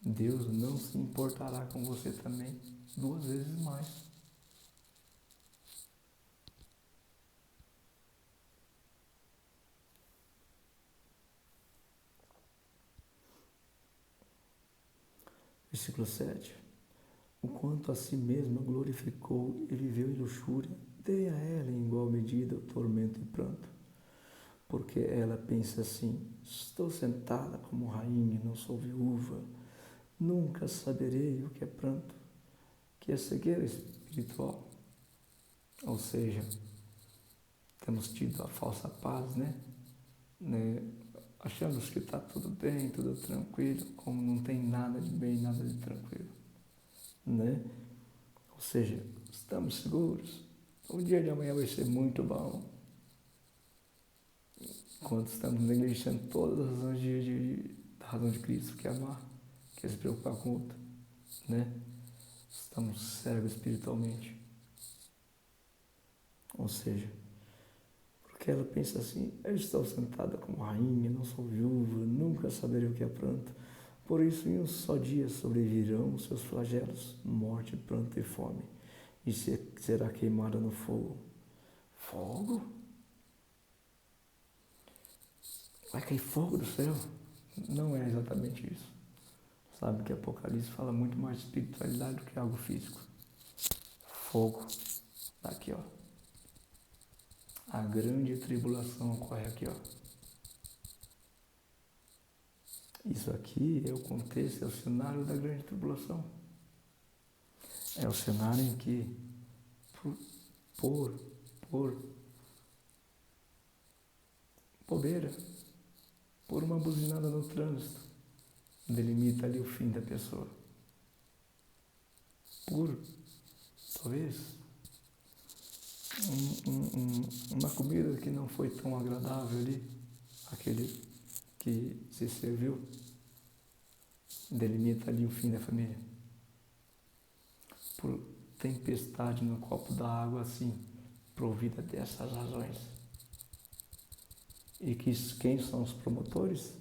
Speaker 1: Deus não se importará com você também 2 vezes mais. Versículo 7. O quanto a si mesma glorificou e viveu em luxúria, dei a ela em igual medida o tormento e pranto. Porque ela pensa assim, estou sentada como rainha, não sou viúva, nunca saberei o que é pranto, que é cegueira espiritual. Ou seja, temos tido a falsa paz, né? Achamos que está tudo bem, tudo tranquilo, como não tem nada de bem, nada de tranquilo, né? Ou seja, estamos seguros, o dia de amanhã vai ser muito bom, enquanto estamos negligenciando todas as razões da razão de Cristo, que é amar, que é se preocupar com o outro, né? Estamos cegos espiritualmente. Ou seja, porque ela pensa assim, eu estou sentada como rainha, não sou viúva, nunca saberei o que é pranto. Por isso, em um só dia sobrevirão os seus flagelos, morte, pranto e fome, e será queimada no fogo. Fogo? Vai cair fogo do céu? Não é exatamente isso. Sabe que Apocalipse fala muito mais de espiritualidade do que algo físico. Fogo. Aqui, ó. A grande tribulação ocorre aqui, ó. Isso aqui é o contexto, é o cenário da grande tribulação. É o cenário em que, por bobeira, por uma buzinada no trânsito, delimita ali o fim da pessoa. Por, talvez, uma comida que não foi tão agradável ali, aquele que se serviu, delimita ali o fim da família. Por tempestade no copo da água, assim, provida dessas razões. E quem são os promotores?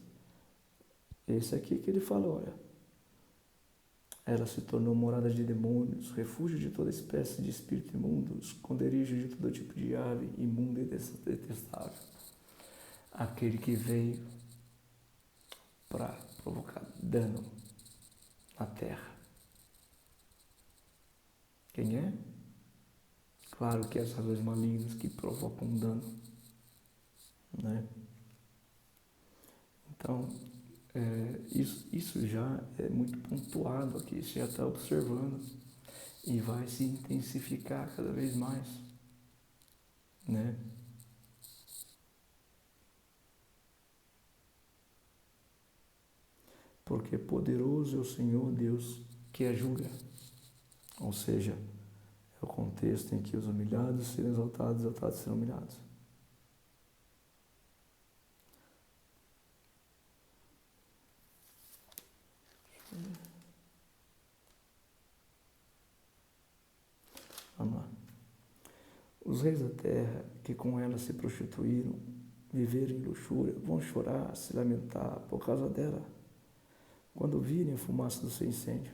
Speaker 1: Esse aqui que ele fala, olha, ela se tornou morada de demônios, refúgio de toda espécie de espírito imundo, esconderijo de todo tipo de ave imunda e detestável. Aquele que veio para provocar dano na terra. Quem é? Claro que as razões malignas que provocam dano, né? Então, isso já é muito pontuado aqui, você já está observando e vai se intensificar cada vez mais, né? Porque poderoso é o Senhor Deus que a julga, ou seja, é o contexto em que os humilhados serão exaltados, exaltados serão humilhados. Vamos lá. Os reis da terra que com ela se prostituíram, viveram em luxúria, vão chorar, se lamentar por causa dela, quando virem a fumaça do seu incêndio.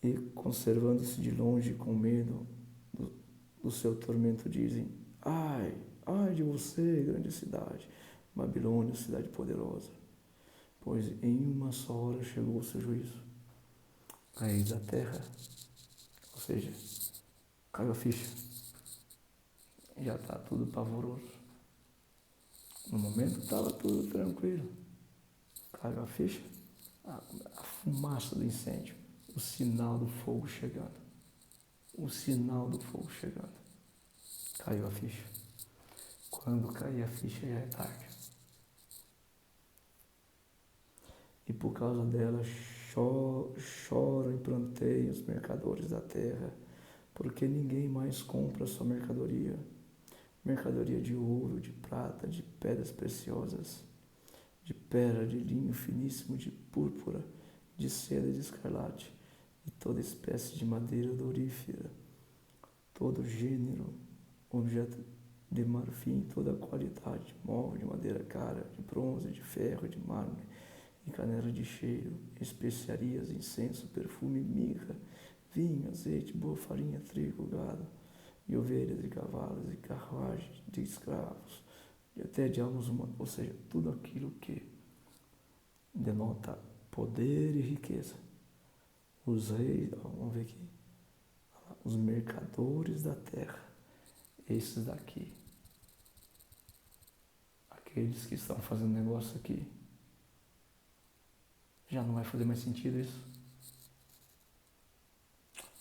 Speaker 1: E conservando-se de longe com medo do seu tormento, dizem: ai, ai de você, grande cidade, Babilônia, cidade poderosa, pois em uma só hora chegou o seu juízo. Reis da terra, ou seja, caiu a ficha, já está tudo pavoroso. No momento estava tudo tranquilo, caiu a ficha, a fumaça do incêndio, o sinal do fogo chegando, o sinal do fogo chegando, caiu a ficha. Quando cair a ficha já é tarde. E por causa dela choram e planteiam os mercadores da terra, porque ninguém mais compra sua mercadoria, mercadoria de ouro, de prata, de pedras preciosas, de pérola, de linho finíssimo, de púrpura, de seda e de escarlate, e toda espécie de madeira odorífera, todo gênero, objeto de marfim, toda qualidade de móvel, de madeira cara, de bronze, de ferro, de mármore, e canela de cheiro, especiarias, incenso, perfume, mirra, vinho, azeite, boa farinha, trigo, gado, e ovelhas, e cavalos, e carruagens, de escravos, e até de almas humanas, ou seja, tudo aquilo que denota poder e riqueza. Os reis, vamos ver aqui, os mercadores da terra, esses daqui, aqueles que estão fazendo negócio aqui, já não vai fazer mais sentido isso?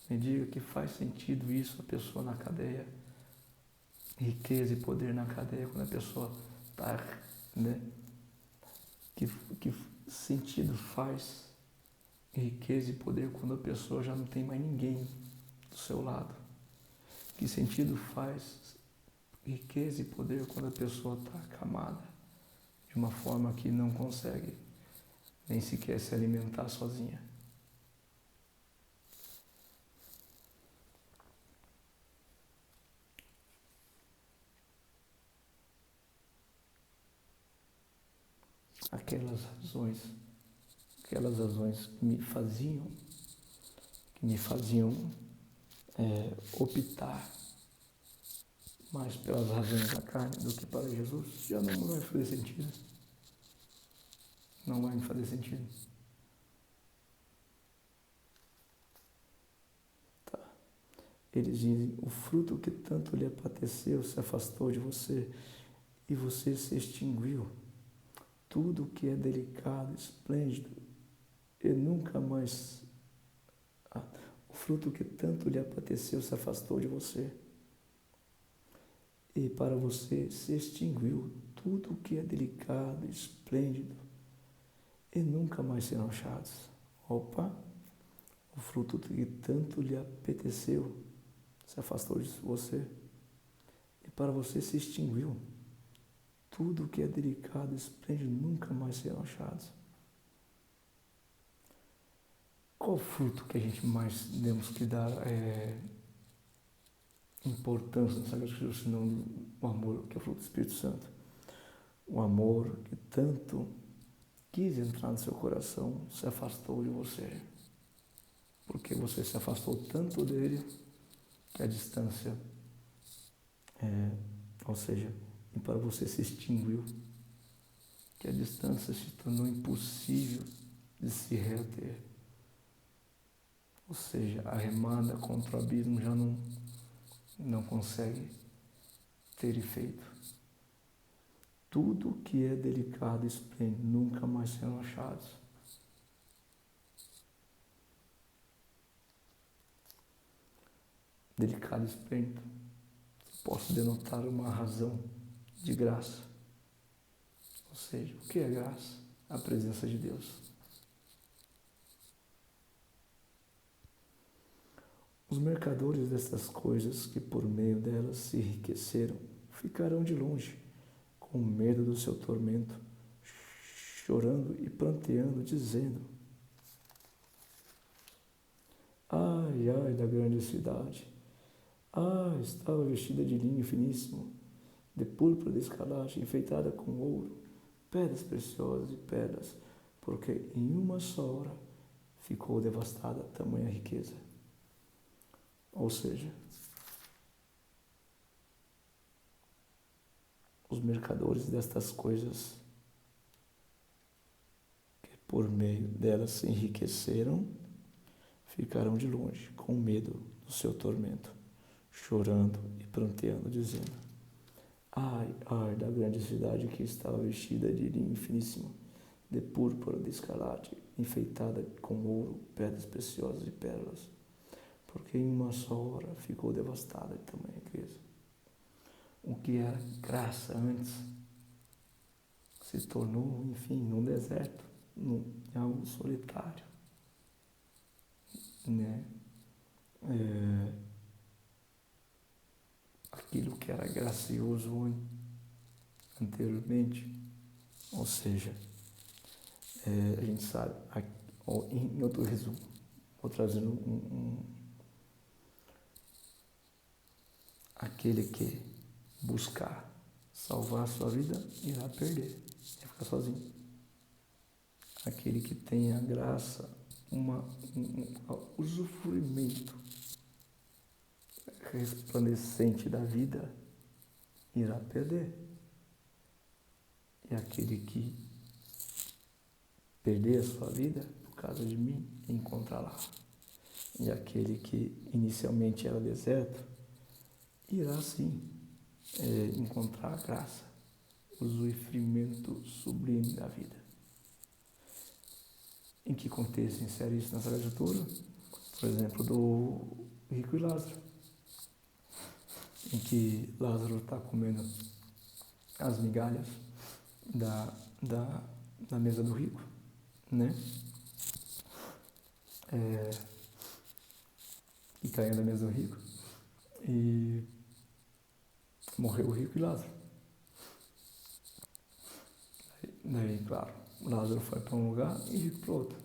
Speaker 1: Me diga que faz sentido isso, a pessoa na cadeia, riqueza e poder na cadeia, quando a pessoa está, né? Que sentido faz riqueza e poder quando a pessoa já não tem mais ninguém do seu lado? Que sentido faz riqueza e poder quando a pessoa está acamada de uma forma que não consegue nem sequer se alimentar sozinha? Aquelas razões que me faziam optar mais pelas razões da carne do que para Jesus, já não vai fazer sentido. Não vai me fazer sentido. Tá. Eles dizem: o fruto que tanto lhe apeteceu se afastou de você e você se extinguiu. Tudo que é delicado, esplêndido e nunca mais... o fruto que tanto lhe apeteceu se afastou de você e para você se extinguiu. Tudo que é delicado, esplêndido e nunca mais serão achados. Opa! O fruto que tanto lhe apeteceu se afastou de você e para você se extinguiu. Tudo que é delicado e esplêndido nunca mais serão achados. Qual fruto que a gente mais temos que dar importância na Sagrada Escritura, senão o amor que é fruto do Espírito Santo. O amor que tanto quis entrar no seu coração se afastou de você. Porque você se afastou tanto dele que a distância, ou seja, e para você se extinguiu, que a distância se tornou impossível de se reter. Ou seja, a remada contra o abismo já não consegue ter efeito. Tudo que é delicado e esplêndido nunca mais serão achados. Delicado e esplêndido. Posso denotar uma razão de graça. Ou seja, o que é graça? A presença de Deus. Os mercadores dessas coisas que por meio delas se enriqueceram ficarão de longe, com medo do seu tormento, chorando e pranteando, dizendo: ai, ai da grande cidade! Ah, estava vestida de linho finíssimo, de púrpura de escarlate, enfeitada com ouro, pedras preciosas e pedras, porque em uma só hora ficou devastada tamanha riqueza. Ou seja, os mercadores destas coisas, que por meio delas se enriqueceram, ficaram de longe, com medo do seu tormento, chorando e pranteando, dizendo: ai, ai da grande cidade que estava vestida de linho finíssimo, de púrpura de escarlate, enfeitada com ouro, pedras preciosas e pérolas, porque em uma só hora ficou devastada de tamanha riqueza. O que era graça antes se tornou, enfim, num deserto, em algo solitário, né? Aquilo que era gracioso anteriormente, ou seja, a gente sabe, em outro resumo, vou trazer aquele que buscar salvar a sua vida irá perder, vai ficar sozinho. Aquele que tem a graça, um usufruimento resplandecente da vida, irá perder. E aquele que perder a sua vida por causa de mim, encontrará. E aquele que inicialmente era deserto, irá sim encontrar a graça, o usufruimento sublime da vida. Em que contexto insere isso na Sagrada Escritura? Por exemplo, do rico e Lázaro, em que Lázaro está comendo as migalhas da mesa do rico, né? E caindo da mesa do rico, e morreu o rico e Lázaro. Daí, claro, Lázaro foi para um lugar e rico para outro.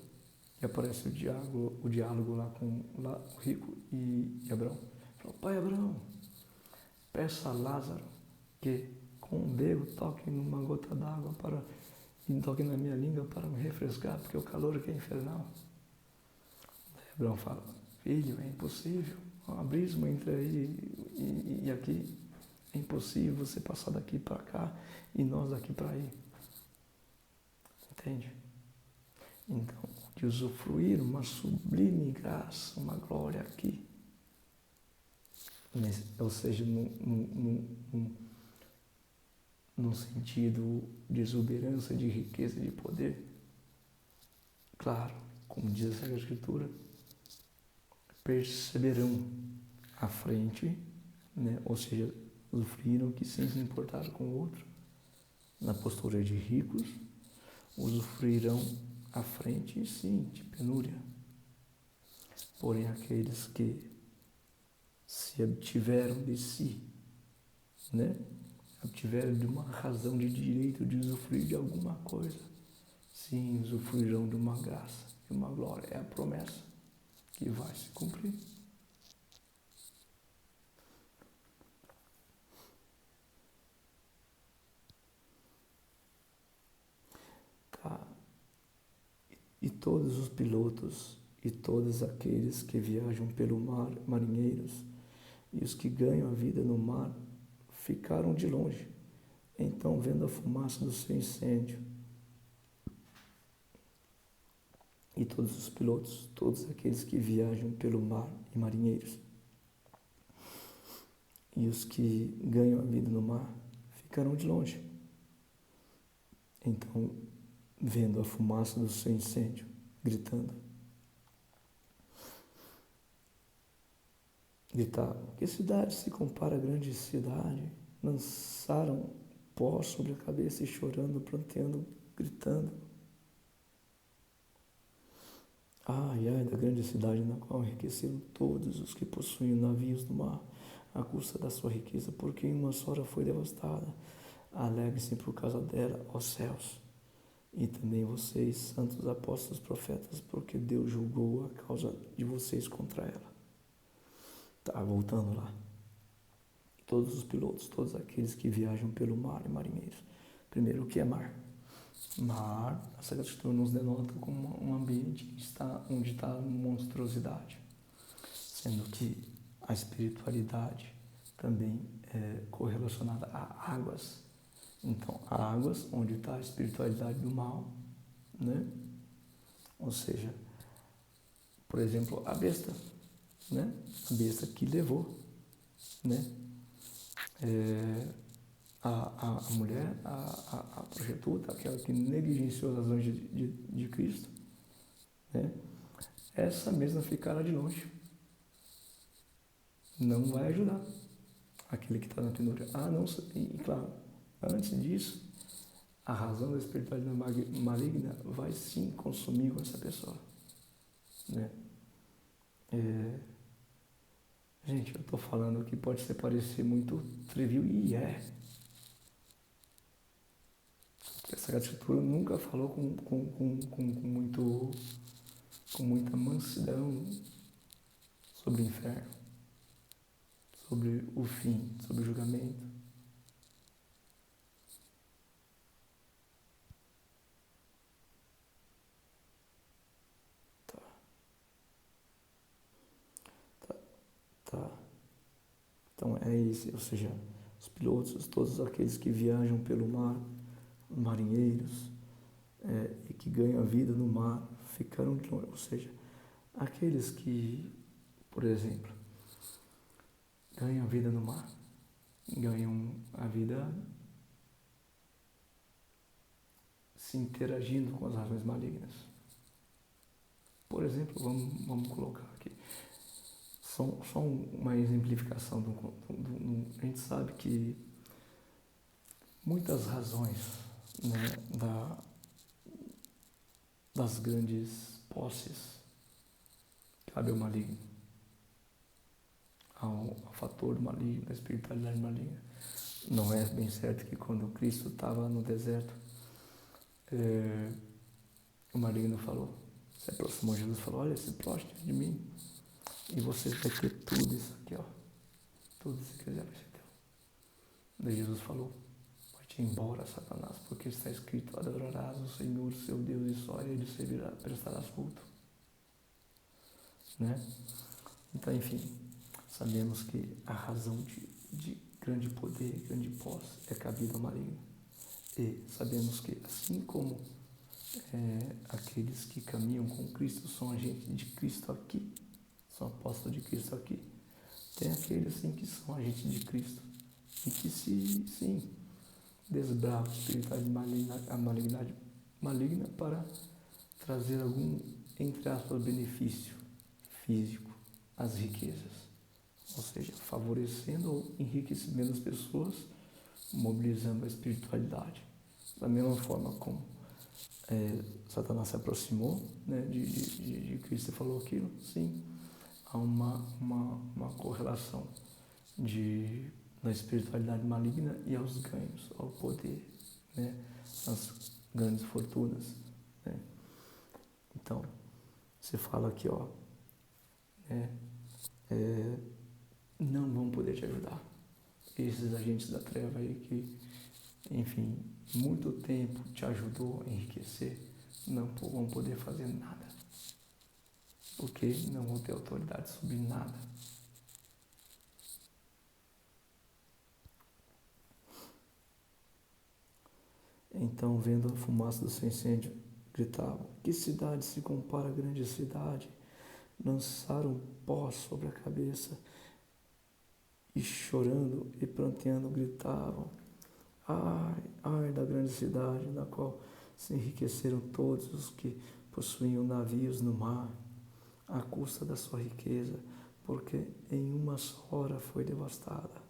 Speaker 1: E aparece o diálogo lá com o rico e Abraão. Falou: pai Abraão, peça a Lázaro que com um dedo toque numa gota d'água e toque na minha língua para me refrescar, porque o calor aqui é infernal. Daí Abraão fala: filho, é impossível, há um abismo entre aí e aqui. É impossível você passar daqui para cá e nós daqui para aí. Entende? Então, de usufruir uma sublime graça, uma glória aqui, ou seja, num sentido de exuberância, de riqueza, de poder, claro, como diz a Sagrada Escritura, perceberão à frente, né? Ou seja, usufruíram que sem se importar com o outro, na postura de ricos, usufruirão à frente, sim, de penúria. Porém, aqueles que se abtiveram de si, né? Abtiveram de uma razão de direito de usufruir de alguma coisa, sim, usufruirão de uma graça, de uma glória. É a promessa que vai se cumprir. E todos os pilotos e todos aqueles que viajam pelo mar, marinheiros, e os que ganham a vida no mar, ficaram de longe. Então, vendo a fumaça do seu incêndio, e todos os pilotos, todos aqueles que viajam pelo mar e marinheiros, e os que ganham a vida no mar, ficaram de longe. Então, vendo a fumaça do seu incêndio, gritavam: que cidade se compara à grande cidade? Lançaram pó sobre a cabeça e chorando, pranteando, gritando: ai, ai da grande cidade na qual enriqueceram todos os que possuem navios no mar, à custa da sua riqueza, porque em uma só hora foi devastada. Alegrem-se por causa dela, ó céus. E também vocês, santos apóstolos, profetas, porque Deus julgou a causa de vocês contra ela. Tá, voltando lá. Todos os pilotos, todos aqueles que viajam pelo mar e marinheiros. Primeiro, o que é mar? Mar, a Sagrada Escritura nos denota como um ambiente onde está a monstruosidade, sendo que a espiritualidade também é correlacionada a águas. Então, há águas onde está a espiritualidade do mal, né? Ou seja, por exemplo, a besta, né? A besta que levou, né? A mulher, a prostituta, aquela que negligenciou as razões de Cristo, né? Essa mesma ficará de longe. Não vai ajudar aquele que está na penúria. Não, e claro, antes disso, a razão da espiritualidade maligna vai sim consumir com essa pessoa, né? Gente, eu estou falando que pode parecer muito trivial, e é. A Sagrada Escritura nunca falou com muita mansidão sobre o inferno, sobre o fim, sobre o julgamento. Tá. Então é isso, ou seja, os pilotos, todos aqueles que viajam pelo mar, marinheiros, e que ganham a vida no mar, ficaram de longe. Ou seja, aqueles que, por exemplo, ganham a vida no mar, ganham a vida se interagindo com as razões malignas. Por exemplo, vamos colocar aqui, só uma exemplificação. A gente sabe que muitas razões, né, das grandes posses cabe ao maligno, ao fator maligno, da espiritualidade maligna. Não é bem certo que quando Cristo estava no deserto, o maligno falou, se aproximou de Jesus e falou: olha, se prostre de mim e você vai ter tudo isso aqui, ó. Tudo isso que quiser vai ser teu. Daí Jesus falou: vai-te embora, Satanás, porque está escrito: adorarás o Senhor, seu Deus, e só a Ele servirá, prestarás culto. Né? Então, enfim, sabemos que a razão de grande poder, grande posse é cabida ao maligno. E sabemos que, assim como aqueles que caminham com Cristo são agentes de Cristo aqui, são apóstolos de Cristo aqui, tem aqueles sim que são agentes de Cristo e que sim, desbravam a espiritualidade maligna para trazer algum, entre aspas, benefício físico às riquezas, ou seja, favorecendo ou enriquecendo as pessoas, mobilizando a espiritualidade. Da mesma forma como Satanás se aproximou, né, de Cristo e falou aquilo, sim, há uma correlação da espiritualidade maligna e aos ganhos, ao poder, né, às grandes fortunas, né. Então, você fala aqui, ó, não vão poder te ajudar. Esses agentes da treva aí que, enfim, muito tempo te ajudou a enriquecer, não vão poder fazer nada, porque não vão ter autoridade sobre nada. Então, vendo a fumaça do seu incêndio, gritavam: que cidade se compara à grande cidade? Lançaram pó sobre a cabeça e, chorando e pranteando, gritavam: ai, ai da grande cidade, na qual se enriqueceram todos os que possuíam navios no mar, à custa da sua riqueza, porque em uma só hora foi devastada.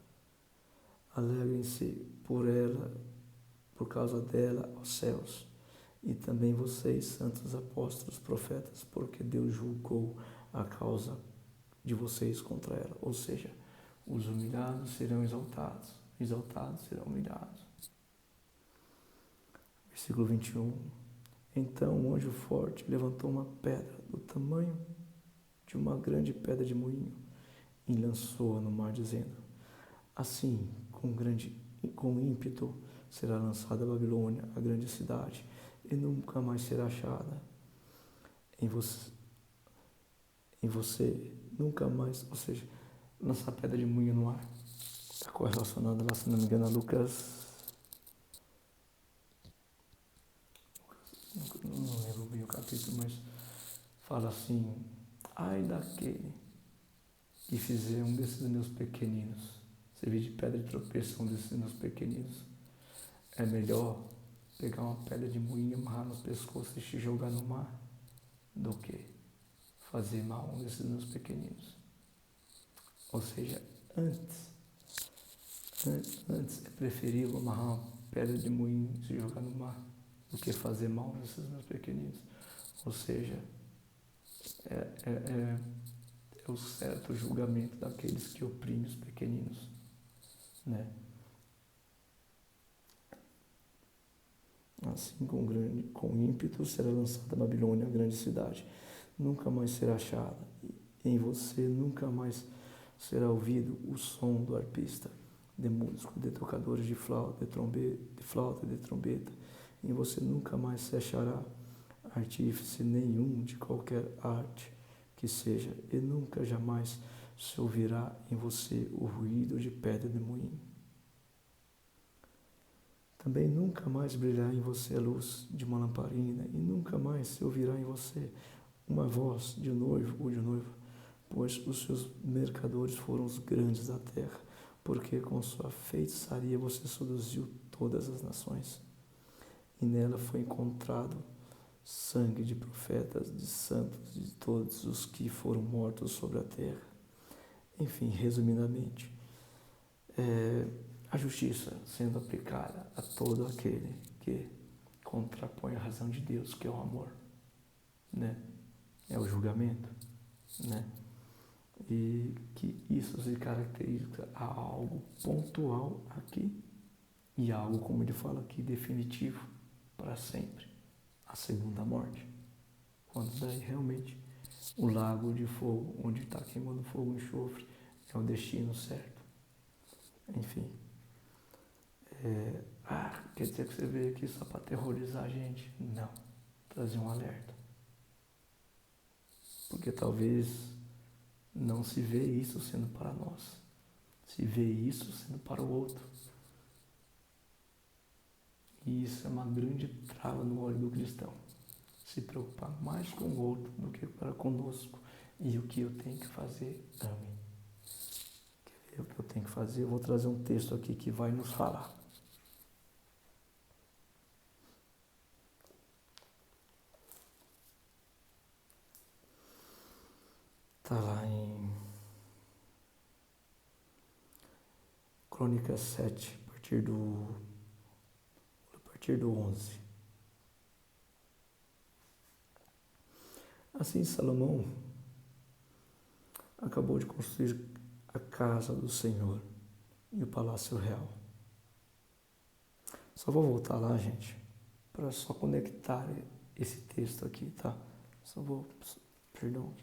Speaker 1: Alegrem-se por ela, por causa dela, aos céus, e também vocês, santos apóstolos, profetas, porque Deus julgou a causa de vocês contra ela. Ou seja, os humilhados serão exaltados, exaltados serão humilhados. Versículo 21. Então um anjo forte levantou uma pedra do tamanho de uma grande pedra de moinho e lançou-a no mar, dizendo: assim, com ímpeto, será lançada a Babilônia, a grande cidade, e nunca mais será achada. Em você nunca mais, ou seja, lançar pedra de moinho no ar. Está correlacionado lá, se não me engano, a Lucas. Não lembro bem o capítulo, mas fala assim: ai daquele que fizer um desses meus pequeninos servir de pedra de tropeço, um desses meus pequeninos. É melhor pegar uma pedra de moinho, amarrar no pescoço e se jogar no mar, do que fazer mal a um desses meus pequeninos. Ou seja, antes é preferível amarrar uma pedra de moinho e se jogar no mar, do que fazer mal a esses meus pequeninos. Ou seja, é o certo julgamento daqueles que oprimem os pequeninos, né? Assim, com ímpeto será lançada a Babilônia, a grande cidade, nunca mais será achada. E em você nunca mais será ouvido o som do arpista, de músico, de tocadores de flauta, de trombeta. Em você nunca mais se achará artífice nenhum de qualquer arte que seja, e nunca jamais se ouvirá em você o ruído de pedra de moinho. Também nunca mais brilhará em você a luz de uma lamparina, e nunca mais se ouvirá em você uma voz de noivo ou de noiva, pois os seus mercadores foram os grandes da terra, porque com sua feitiçaria você seduziu todas as nações. E nela foi encontrado sangue de profetas, de santos, de todos os que foram mortos sobre a terra. Enfim, resumidamente, a justiça sendo aplicada a todo aquele que contrapõe a razão de Deus, que é o amor, né? É o julgamento, né? E que isso se caracteriza a algo pontual aqui e algo, como ele fala aqui, definitivo para sempre, a segunda morte, quando daí realmente o lago de fogo, onde está queimando fogo e enxofre, é o destino certo. Enfim, quer dizer que você veio aqui só para aterrorizar a gente? Não, trazer um alerta, porque talvez não se vê isso sendo para nós, se vê isso sendo para o outro. E isso é uma grande trava no olho do cristão. Se preocupar mais com o outro do que para conosco. E o que eu tenho que fazer, ame. O que eu tenho que fazer, eu vou trazer um texto aqui que vai nos falar. Está lá em Crônicas 7, a partir do 11. Assim Salomão acabou de construir a casa do Senhor e o palácio real. Só vou voltar lá, gente, para só conectar esse texto aqui, tá? Perdão.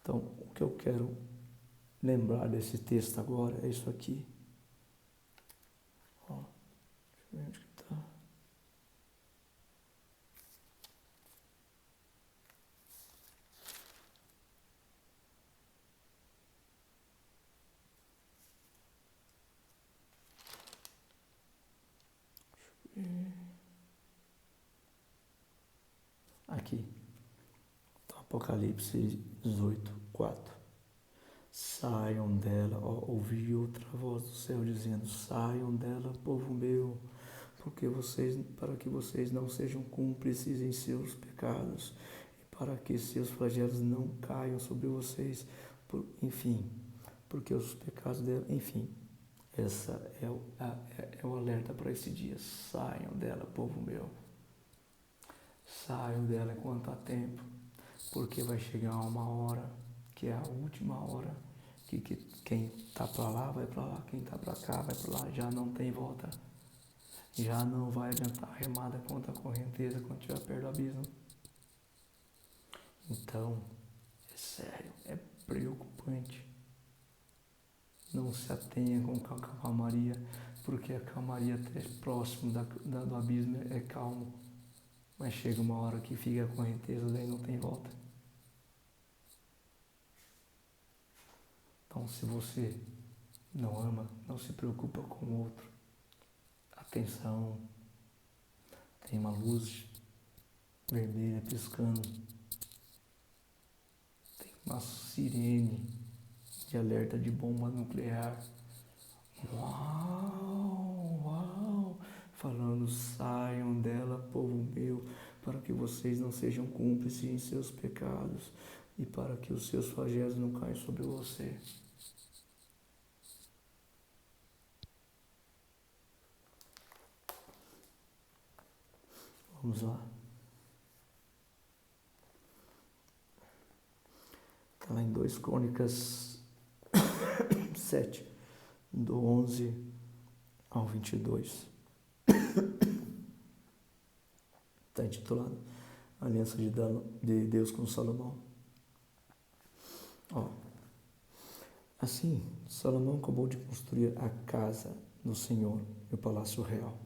Speaker 1: Então, o que eu quero lembrar desse texto agora é isso aqui. Ó, deixa eu ver onde que tá. Aqui, Apocalipse 18:4. Saiam dela, ouvi outra voz do céu dizendo: saiam dela, povo meu, para que vocês não sejam cúmplices em seus pecados, e para que seus flagelos não caiam sobre vocês, porque os pecados dela, essa é o alerta para esse dia. Saiam dela, povo meu. Saiam dela enquanto há tempo, porque vai chegar uma hora, que é a última hora, que quem está para lá vai para lá, quem está para cá vai para lá, já não tem volta. Já não vai adiantar a remada contra a correnteza quando estiver perto do abismo. Então, é sério, é preocupante. Não se atenha com calmaria, porque a calmaria até próximo do abismo é calmo. Mas chega uma hora que fica a correnteza, daí não tem volta. Então, se você não ama, não se preocupa com o outro, atenção, tem uma luz vermelha piscando, tem uma sirene de alerta de bomba nuclear. Uau, uau, falando: saiam dela, povo meu, para que vocês não sejam cúmplices em seus pecados e para que os seus flagelos não caiam sobre você. Vamos lá. Está lá em 2 Crônicas 7, do 11 ao 22. Está intitulado Aliança de Deus com Salomão. Assim, Salomão acabou de construir a casa do Senhor e o palácio real.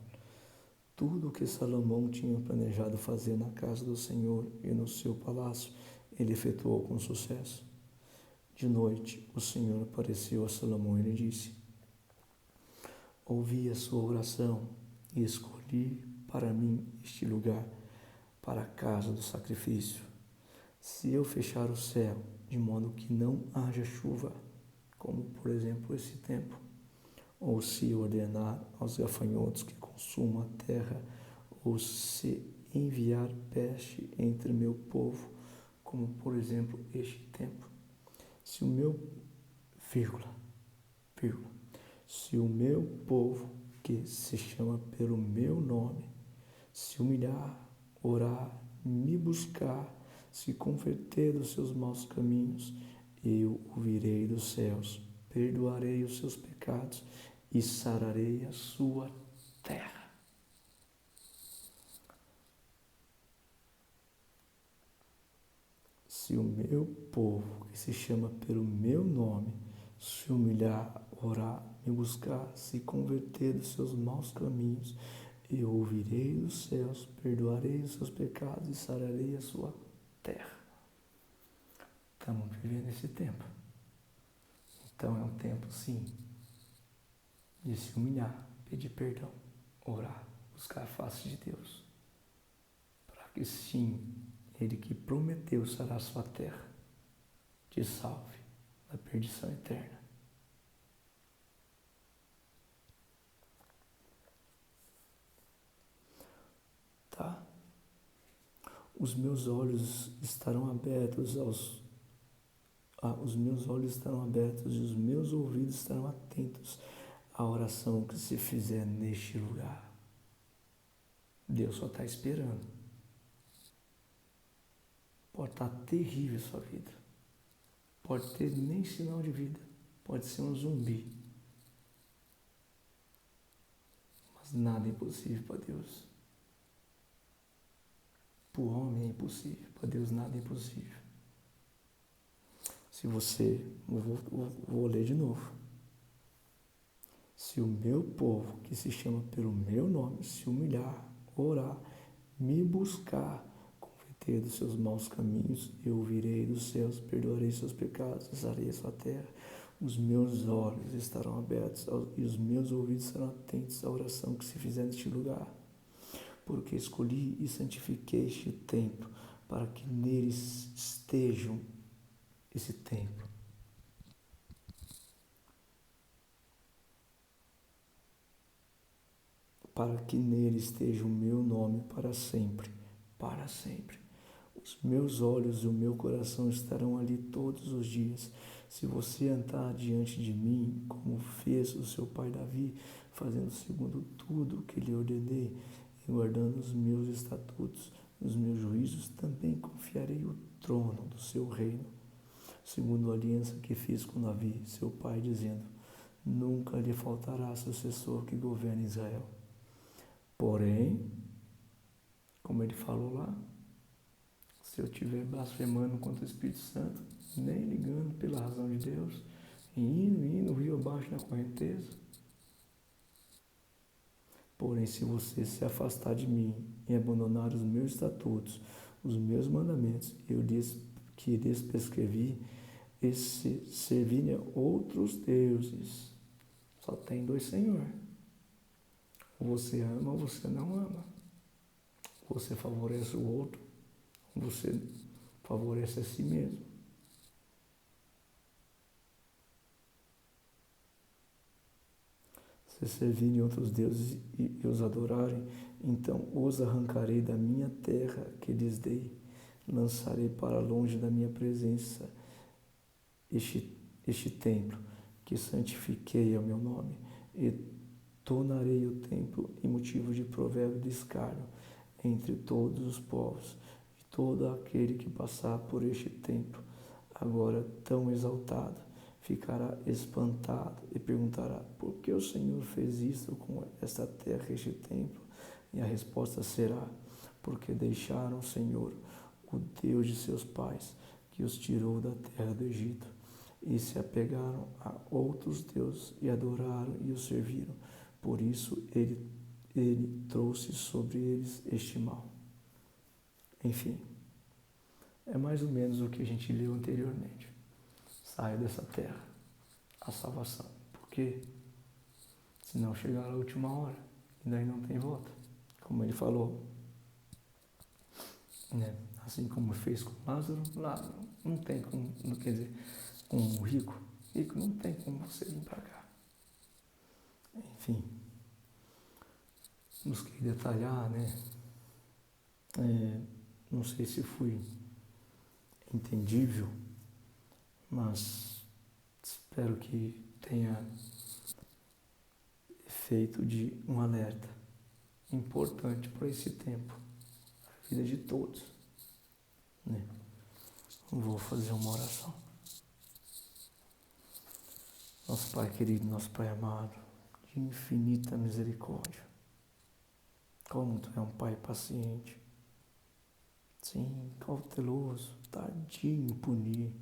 Speaker 1: Tudo o que Salomão tinha planejado fazer na casa do Senhor e no seu palácio, ele efetuou com sucesso. De noite, o Senhor apareceu a Salomão e lhe disse: ouvi a sua oração e escolhi para mim este lugar, para a casa do sacrifício. Se eu fechar o céu, de modo que não haja chuva, como por exemplo esse tempo, ou se ordenar aos gafanhotos que consumam a terra, ou se enviar peste entre meu povo, como por exemplo este tempo, se o meu, se o meu povo, que se chama pelo meu nome, se humilhar, orar, me buscar, se converter dos seus maus caminhos, eu ouvirei dos céus, perdoarei os seus pecados e sararei a sua terra. Se o meu povo, que se chama pelo meu nome, se humilhar, orar, me buscar, se converter dos seus maus caminhos, eu ouvirei dos céus, perdoarei os seus pecados e sararei a sua terra. Estamos vivendo esse tempo. Então é um tempo, sim, de se humilhar, pedir perdão, orar, buscar a face de Deus, para que sim, Ele que prometeu sarar a sua terra, te salve da perdição eterna. Tá? Os meus olhos estarão abertos e os meus ouvidos estarão atentos à oração que se fizer neste lugar. Deus só está esperando. Pode estar terrível a sua vida. Pode ter nem sinal de vida. Pode ser um zumbi. Mas nada é impossível para Deus. Para o homem é impossível. Para Deus nada é impossível. Se você, vou ler de novo. Se o meu povo, que se chama pelo meu nome, se humilhar, orar, me buscar, converter dos seus maus caminhos, eu ouvirei dos céus, perdoarei seus pecados, sararei a sua terra. Os meus olhos estarão abertos e os meus ouvidos estarão atentos à oração que se fizer neste lugar. porque escolhi e santifiquei este templo, para que nele estejam esse templo. Para que nele esteja o meu nome para sempre, para sempre. Os meus olhos e o meu coração estarão ali todos os dias. Se você andar diante de mim, como fez o seu pai Davi, fazendo segundo tudo o que lhe ordenei, e guardando os meus estatutos, os meus juízos, também confiarei o trono do seu reino, segundo a aliança que fiz com Davi, seu pai, dizendo: nunca lhe faltará sucessor que governe Israel. Porém, como ele falou lá, se eu estiver blasfemando contra o Espírito Santo, nem ligando pela razão de Deus, e indo rio abaixo na correnteza. Porém, se você se afastar de mim e abandonar os meus estatutos, os meus mandamentos, que lhes prescrevi, e se servirem a outros deuses, só tem dois Senhor. Ou você ama ou você não ama. Você favorece o outro, você favorece a si mesmo. Se servirem outros deuses e os adorarem, então os arrancarei da minha terra que lhes dei, lançarei para longe da minha presença este templo que santifiquei ao meu nome, e tornarei o templo em motivo de provérbio de escárnio entre todos os povos, e todo aquele que passar por este templo, agora tão exaltado, ficará espantado e perguntará: por que o Senhor fez isso com esta terra, este templo? E a resposta será: porque deixaram o Senhor, o Deus de seus pais, que os tirou da terra do Egito, e se apegaram a outros deuses e adoraram e os serviram. Por isso ele trouxe sobre eles este mal. Enfim, é mais ou menos o que a gente leu anteriormente. Saia dessa terra, a salvação. Porque senão chegar a última hora e daí não tem volta. Como ele falou, né? Assim como fez com Lázaro, não tem como, quer dizer, com o rico não tem como você vir para cá. Enfim, busquei detalhar, né? Não sei se fui entendível, mas espero que tenha feito de um alerta importante para esse tempo, a vida de todos, né? Vou fazer uma oração. Nosso Pai querido, nosso Pai amado, de infinita misericórdia, como Tu é um Pai paciente, sim, cauteloso, tardio em punir,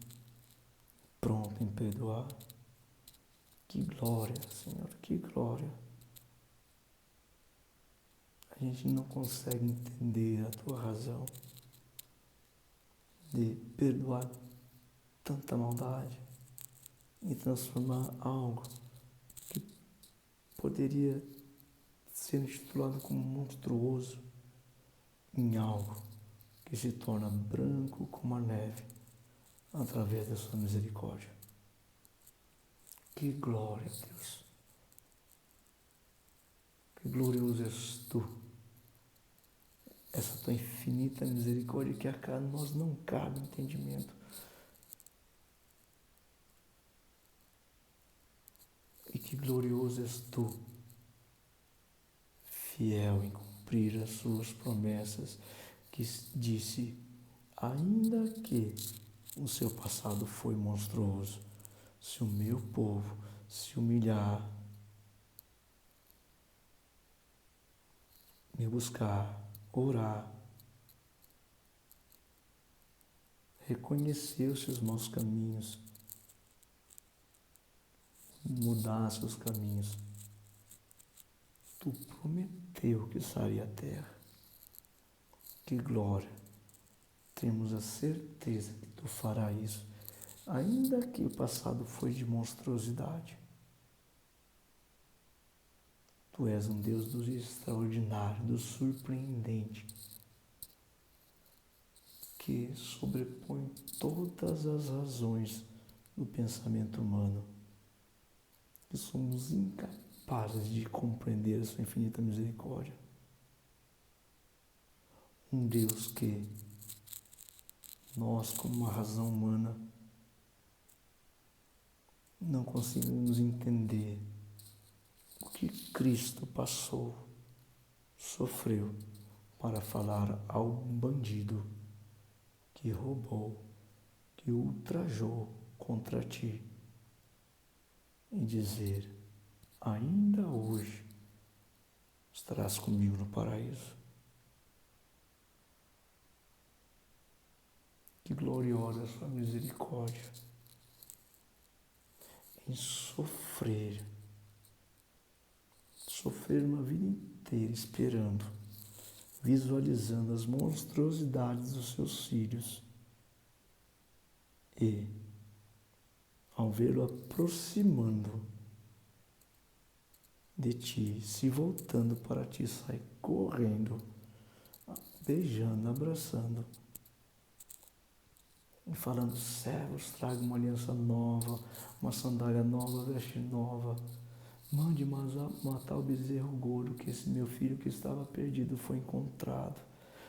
Speaker 1: pronto em perdoar. Que glória, Senhor, que glória. A gente não consegue entender a Tua razão de perdoar tanta maldade e transformar algo que poderia ser intitulado como monstruoso em algo que se torna branco como a neve através da Sua misericórdia. Que glória, Deus. Que glorioso és Tu. Essa Tua infinita misericórdia que a nós não cabe entendimento. E que glorioso és Tu, fiel em cumprir as Suas promessas, que disse: ainda que o seu passado foi monstruoso, se o meu povo se humilhar, me buscar, orar, reconhecer os seus maus caminhos, mudar seus caminhos, Tu prometeu que saria a terra. Que glória! Temos a certeza que Tu fará isso, ainda que o passado foi de monstruosidade. Tu és um Deus do extraordinário, do surpreendente, que sobrepõe todas as razões do pensamento humano, que somos incapazes de compreender a sua infinita misericórdia. Um Deus que nós, como uma razão humana, não conseguimos entender o que Cristo passou, sofreu, para falar ao bandido que roubou, que ultrajou contra ti, e dizer: ainda hoje estarás comigo no paraíso. Que gloriosa a sua misericórdia em sofrer uma vida inteira esperando, visualizando as monstruosidades dos seus filhos e, ao vê-lo aproximando de ti, se voltando para ti, sai correndo, beijando, abraçando e falando: servos, traga uma aliança nova, uma sandália nova, veste nova. Mande matar o bezerro gordo, que esse meu filho que estava perdido foi encontrado.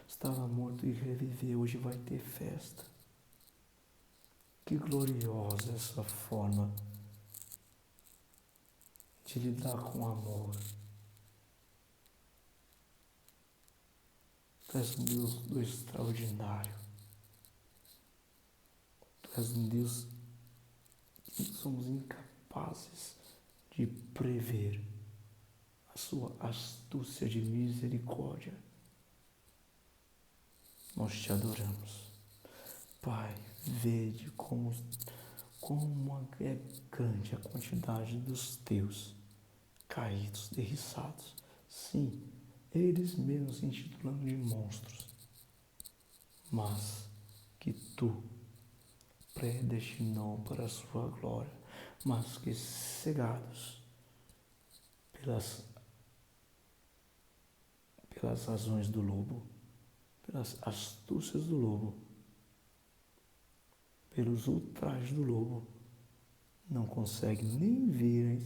Speaker 1: Estava morto e reviveu, hoje vai ter festa. Que gloriosa essa forma de lidar com amor. Tu és um Deus do extraordinário. Tu és um Deus que somos incapazes de prever a sua astúcia de misericórdia. Nós te adoramos. Pai, vede como é grande a quantidade dos teus caídos, derriçados. Sim, eles mesmos se intitulando de monstros, mas que tu predestinou para a sua glória, mas que cegados pelas razões do lobo, pelas astúcias do lobo, pelos ultrajes do lobo, não consegue nem ver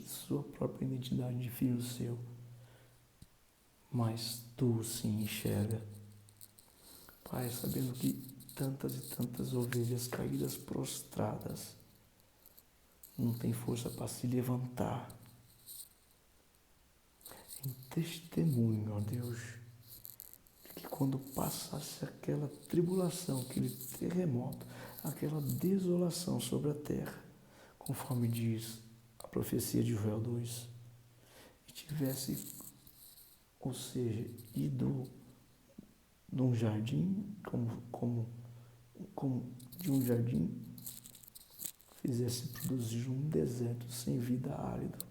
Speaker 1: sua própria identidade de filho seu, mas tu sim enxerga. Pai, sabendo que tantas e tantas ovelhas caídas, prostradas, não tem força para se levantar, em testemunho, ó Deus, de que quando passasse aquela tribulação, aquele terremoto, aquela desolação sobre a terra, conforme diz a profecia de Joel 2, e tivesse, ou seja, ido num jardim, como de um jardim, fizesse produzir um deserto sem vida, árido,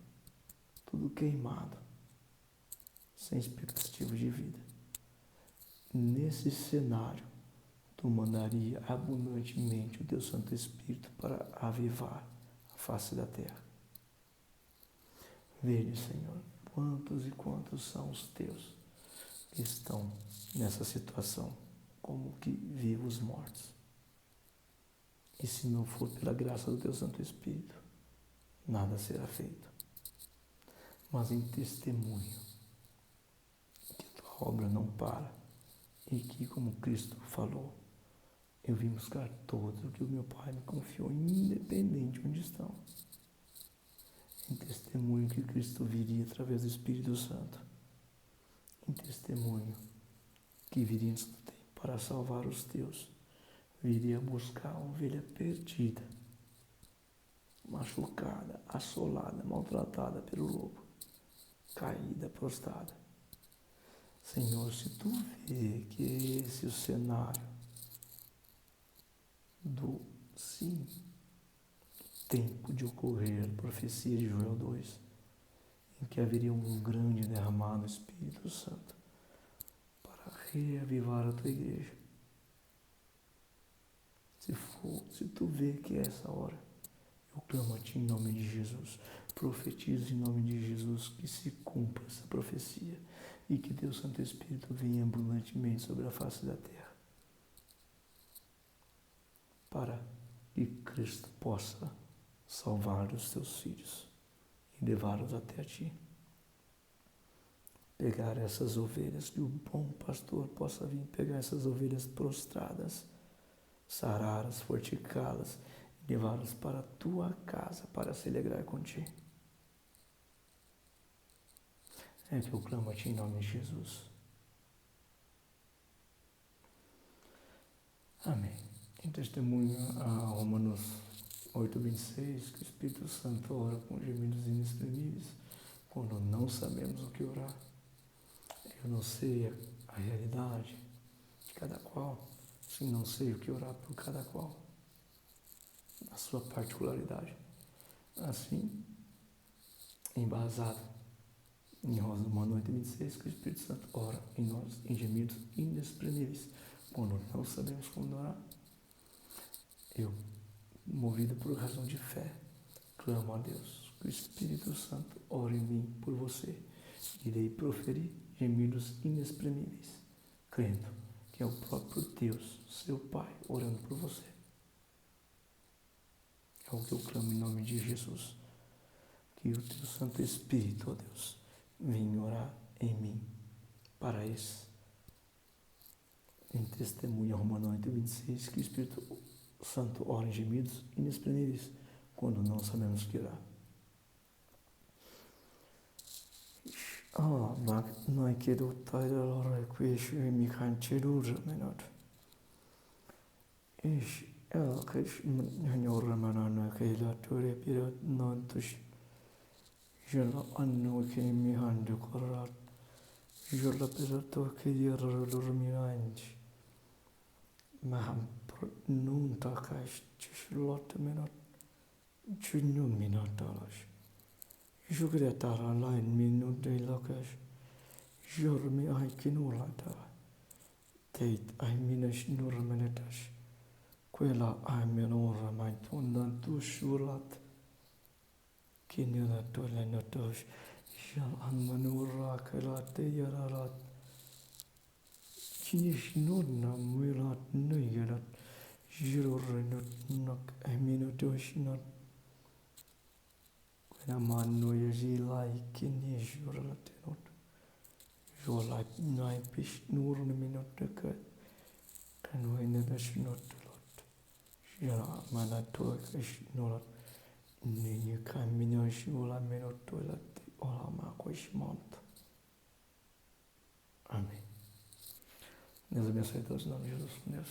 Speaker 1: tudo queimado, sem expectativa de vida. Nesse cenário, tu mandaria abundantemente o teu Santo Espírito para avivar a face da terra. Veja, Senhor, quantos e quantos são os teus que estão nessa situação, como que vivos mortos. E se não for pela graça do teu Santo Espírito, nada será feito. Mas em testemunho que tua obra não para e que, como Cristo falou, eu vim buscar todos o que o meu Pai me confiou, independente de onde estão. Em testemunho que Cristo viria através do Espírito Santo. Em testemunho que viria antes do tempo para salvar os teus. Viria buscar a ovelha perdida, machucada, assolada, maltratada pelo lobo, caída, prostrada. Senhor, se tu vê que esse é o cenário do tempo de ocorrer a profecia de Joel 2, em que haveria um grande derramado do Espírito Santo para reavivar a tua igreja. Se tu vê que é essa hora, Eu clamo a Ti em nome de Jesus. Profetizo em nome de Jesus que se cumpra essa profecia e que Deus Santo Espírito venha abundantemente sobre a face da terra para que Cristo possa salvar os Teus filhos e levá-los até a Ti. Pegar essas ovelhas, que o bom pastor possa vir pegar essas ovelhas prostradas, sará-las, fortificá-las e levá-las para a Tua casa para se alegrar contigo. É que eu clamo a Ti em nome de Jesus. Amém. Em testemunho a Romanos 8:26, que o Espírito Santo ora com gemidos inexprimíveis quando não sabemos o que orar. Eu não sei a realidade de cada qual, sim, não sei o que orar por cada qual, a sua particularidade. Assim, embasado em Romanos 8:26, que o Espírito Santo ora em nós em gemidos inexprimíveis quando não sabemos como orar. Eu, movido por razão de fé, clamo a Deus que o Espírito Santo ore em mim por você. Irei proferir gemidos inexprimíveis, crendo que é o próprio Deus, seu Pai, orando por você. É o que eu clamo em nome de Jesus. Que o Teu Santo Espírito, ó Deus, venha orar em mim para isso. Em testemunha Romanos 8:26, que o Espírito Santo ora em gemidos inexprimíveis quando não sabemos que orar. Não quero taira request me can chirur menot. Ish el kish nyor manana kaila tore pirat non tush. Jela anno ke mi hande korat. Jela pirato ke yarur miranj. Maham nun takash chishlot menot. Chunu minotalash. Jugretara line minut de lokash. Jormi ai kinulata. Tate ai minash nurmanetash. Quella ai menora mai tundan tu shulat. Kinila tolenatosh. Shal anmanura kalate yararat. Kinish nurna mulat nuyarat. Jirurinut nak aminatosh not. When a man no yazilai kinish yuralatenot. Jolai nai pish nurna minotaka. Can we never not lot? Jala manatokish nolat. Ninho caminhou la menotola ola macoishmont. Amém. Deus abençoe a todos em nome de Jesus. Deus.